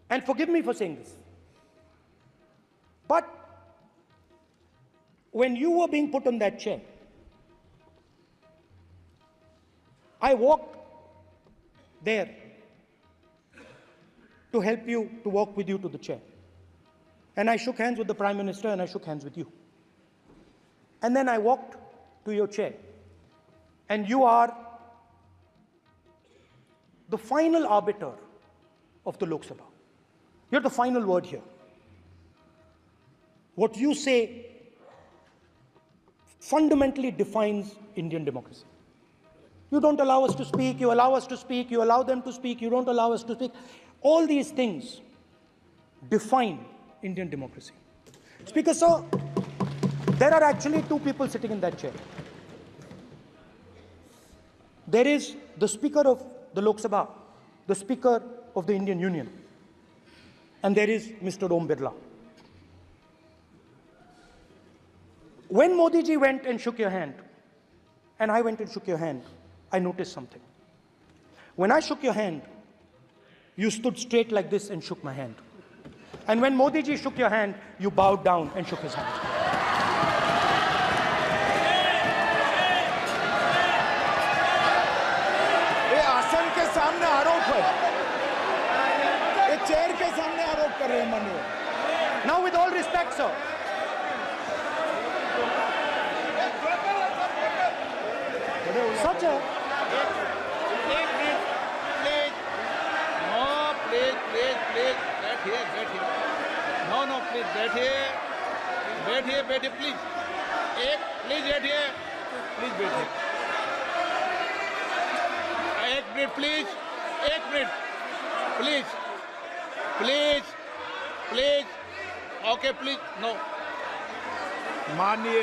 And forgive me for saying this, but when you were being put on that chair, I walked there to help you, to walk with you to the chair. And I shook hands with the Prime Minister, and I shook hands with you. And then I walked to your chair. And you are the final arbiter of the Lok Sabha. You're the final word here. What you say fundamentally defines Indian democracy. You don't allow us to speak, you allow us to speak, you allow them to speak, you don't allow us to speak. All these things define Indian democracy. Speaker sir, there are actually two people sitting in that chair. There is the Speaker of the Lok Sabha, the Speaker of the Indian Union, and there is Mr. Om Birla. When Modi ji went and shook your hand, and I went and shook your hand, I noticed something. When I shook your hand, you stood straight like this and shook my hand. And when Modi ji shook your hand, you bowed down and shook his hand. ये आसन के सामने आरोप है, ये chair के सामने आरोप कर रहे हैं माननीय। Now, with all respect, sir. Such a... please बैठिए, प्लीज बैठिए, एक minute please, okay please, no. माननीय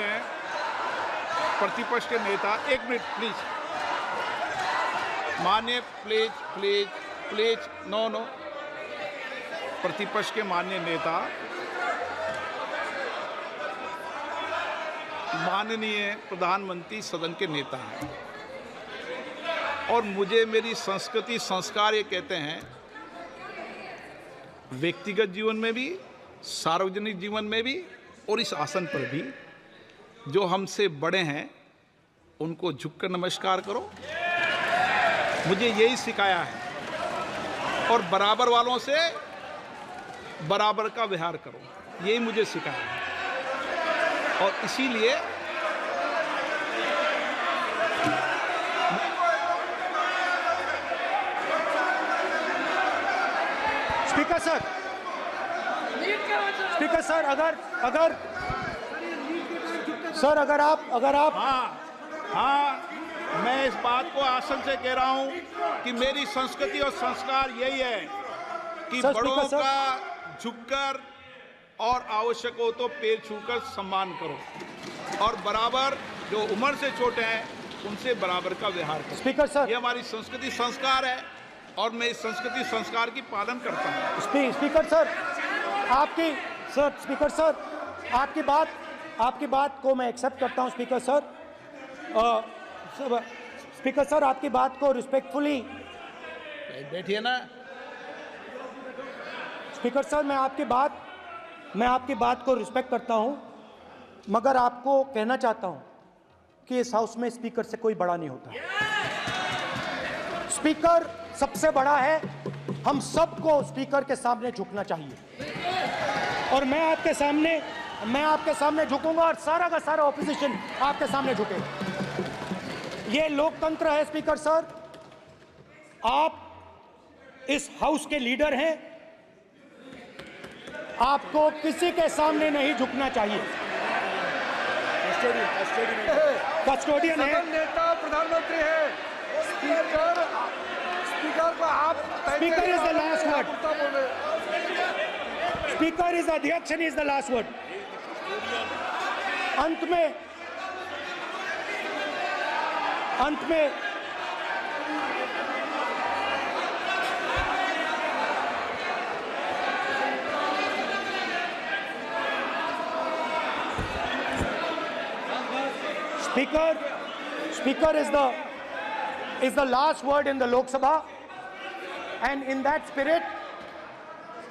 प्रतिपक्ष के नेता, एक मिनट प्लीज, माननीय प्लीज, नो। प्रतिपक्ष के माननीय नेता, माननीय प्रधानमंत्री सदन के नेता हैं, और मुझे मेरी संस्कृति संस्कार ये कहते हैं, व्यक्तिगत जीवन में भी, सार्वजनिक जीवन में भी, और इस आसन पर भी, जो हमसे बड़े हैं उनको झुककर नमस्कार करो। मुझे यही सिखाया है, और बराबर वालों से बराबर का व्यवहार करो, यही मुझे सिखाया है। और इसीलिए स्पीकर सर, अगर आप हाँ, मैं इस बात को आसन से कह रहा हूं कि मेरी संस्कृति और संस्कार यही है कि बड़ों का झुककर और आवश्यक हो तो पैर छूकर सम्मान करो, और बराबर जो उम्र से छोटे हैं उनसे बराबर का व्यवहार करो। स्पीकर सर, ये हमारी संस्कृति संस्कार है, और मैं इस संस्कृति संस्कार की पालन करता हूँ। स्पीकर सर, आपकी बात को मैं एक्सेप्ट करता हूँ। स्पीकर सर, आपकी बात को रिस्पेक्टफुली बैठिए ना। स्पीकर सर, मैं आपकी बात को रिस्पेक्ट करता हूं, मगर आपको कहना चाहता हूं कि इस हाउस में स्पीकर से कोई बड़ा नहीं होता। स्पीकर सबसे बड़ा है, हम सबको स्पीकर के सामने झुकना चाहिए। और मैं आपके सामने झुकूंगा और सारा का सारा ऑपोजिशन आपके सामने झुकेगा। ये लोकतंत्र है स्पीकर सर, आप इस हाउस के लीडर हैं, आपको किसी के सामने नहीं झुकना चाहिए। कस्टोडियन है, सदन नेता प्रधानमंत्री है, स्पीकर को आप speaker is the last word, speaker is अध्यक्ष and is the last word. अंत में Speaker is the last word in the Lok Sabha, and in that spirit,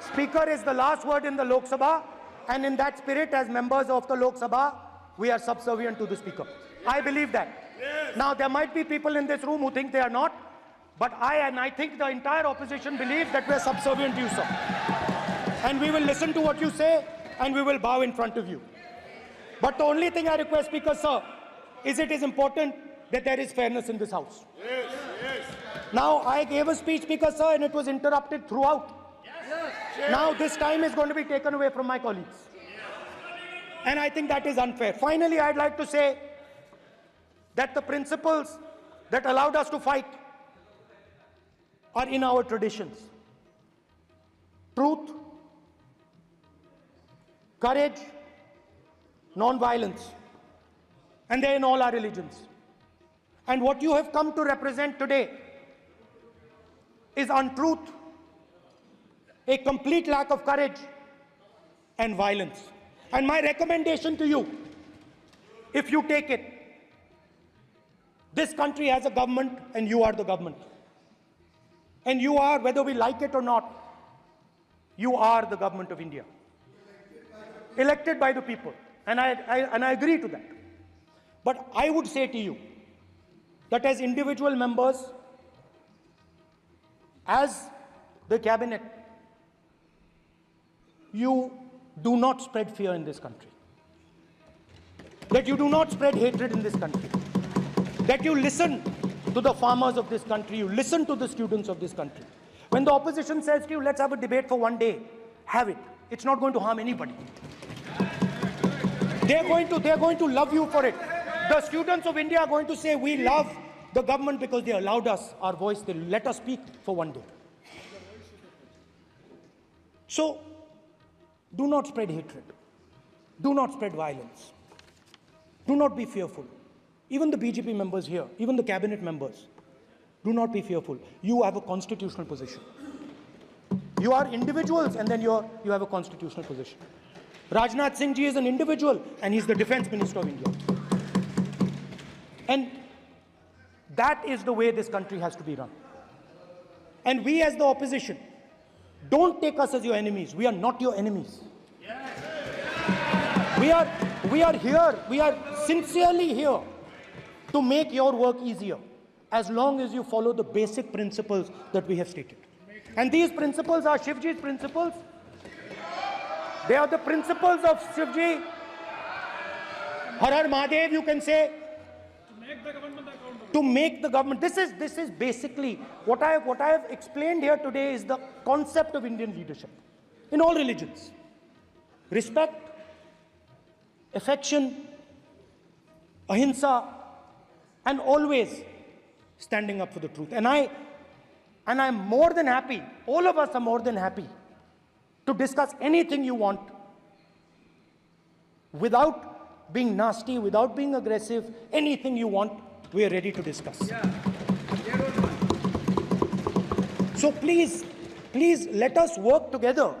Speaker is the last word in the Lok Sabha, and in that spirit, as members of the Lok Sabha, we are subservient to the Speaker. I believe that. Now, there might be people in this room who think they are not, but I think the entire opposition believes that we are subservient to you, sir. And we will listen to what you say, and we will bow in front of you. But the only thing I request, Speaker, sir, is it is important that there is fairness in this house. Now, I gave a speech, Speaker, sir, and it was interrupted throughout. Now, this time is going to be taken away from my colleagues. And I think that is unfair. Finally, I'd like to say that the principles that allowed us to fight are in our traditions. Truth, courage, non-violence. And they're in all our religions. And what you have come to represent today is untruth, a complete lack of courage, and violence. And my recommendation to you, if you take it, this country has a government and you are the government. And you are, whether we like it or not, you are the government of India. Elected by the people. And I agree to that. But I would say to you that as individual members, as the cabinet, you do not spread fear in this country. That you do not spread hatred in this country. That you listen to the farmers of this country, you listen to the students of this country. When the opposition says to you, let's have a debate for one day, have it. It's not going to harm anybody. They're going to love you for it. The students of India are going to say, we love the government because they allowed us our voice, they let us speak for one day. So, do not spread hatred. Do not spread violence. Do not be fearful. Even the BJP members here, even the cabinet members, do not be fearful. You have a constitutional position. You are individuals and then you have a constitutional position. Rajnath Singh ji is an individual and he's the defense minister of India. And that is the way this country has to be run. And we as the opposition, don't take us as your enemies. We are not your enemies. We are here, we are sincerely here to make your work easier, as long as you follow the basic principles that we have stated. And these principles are Shivji's principles. They are the principles of Shivji. Har Har Mahadev, you can say. To make the government. This is basically what I have explained here today is the concept of Indian leadership in all religions. Respect, affection, ahimsa, and always standing up for the truth. And I'm more than happy, all of us are more than happy to discuss anything you want without being nasty, without being aggressive, anything you want, we are ready to discuss. So please let us work together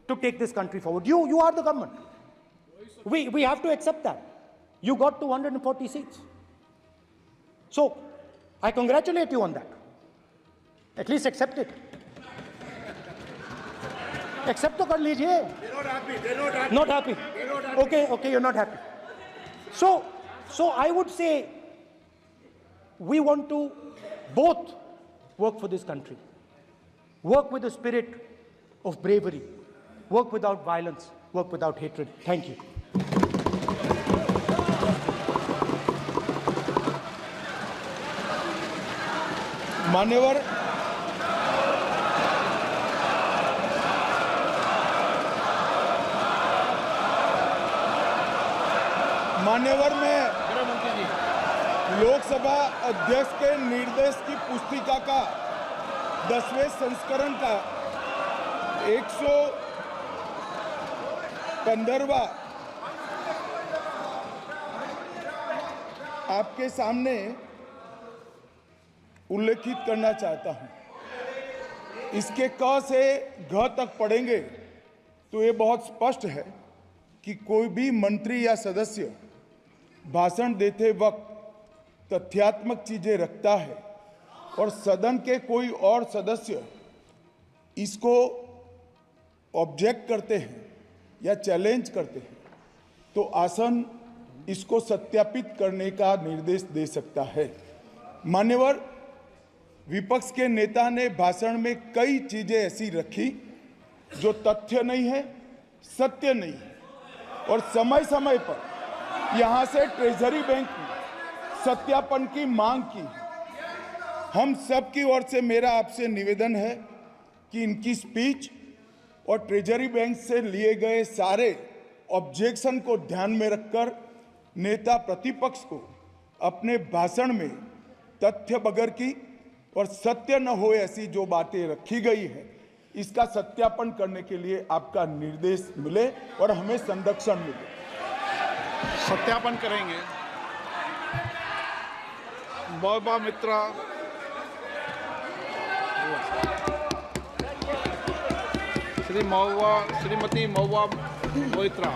to take this country forward. You are the government. We have to accept that. You got 240 seats. So, I congratulate you on that. At least accept it. Accept to kar lijiye. They're not happy. They're not happy. Not happy. They're not happy. Okay, you're not happy. So I would say we want to both work for this country. Work with the spirit of bravery. work without violence, work without hatred. Thank you. मान्यवर में लोकसभा अध्यक्ष के निर्देश की पुस्तिका का 10वें संस्करण का 115वां आपके सामने उल्लेखित करना चाहता हूं। इसके क से घ तक पढ़ेंगे तो ये बहुत स्पष्ट है कि कोई भी मंत्री या सदस्य भाषण देते वक्त तथ्यात्मक चीजें रखता है और सदन के कोई और सदस्य इसको ऑब्जेक्ट करते हैं या चैलेंज करते हैं तो आसन इसको सत्यापित करने का निर्देश दे सकता है। मान्यवर, विपक्ष के नेता ने भाषण में कई चीजें ऐसी रखी जो तथ्य नहीं है, सत्य नहीं है और समय समय पर यहां से ट्रेजरी बैंक में सत्यापन की मांग की। हम सब की ओर से मेरा आपसे निवेदन है कि इनकी स्पीच और ट्रेजरी बैंक से लिए गए सारे ऑब्जेक्शन को ध्यान में रखकर नेता प्रतिपक्ष को अपने भाषण में तथ्य बगैर की और सत्य न हो ऐसी जो बातें रखी गई है इसका सत्यापन करने के लिए आपका निर्देश मिले और हमें संरक्षण मिले। सत्यापन करेंगे। मौबा मित्रा, श्रीमती मौबा मोइत्रा।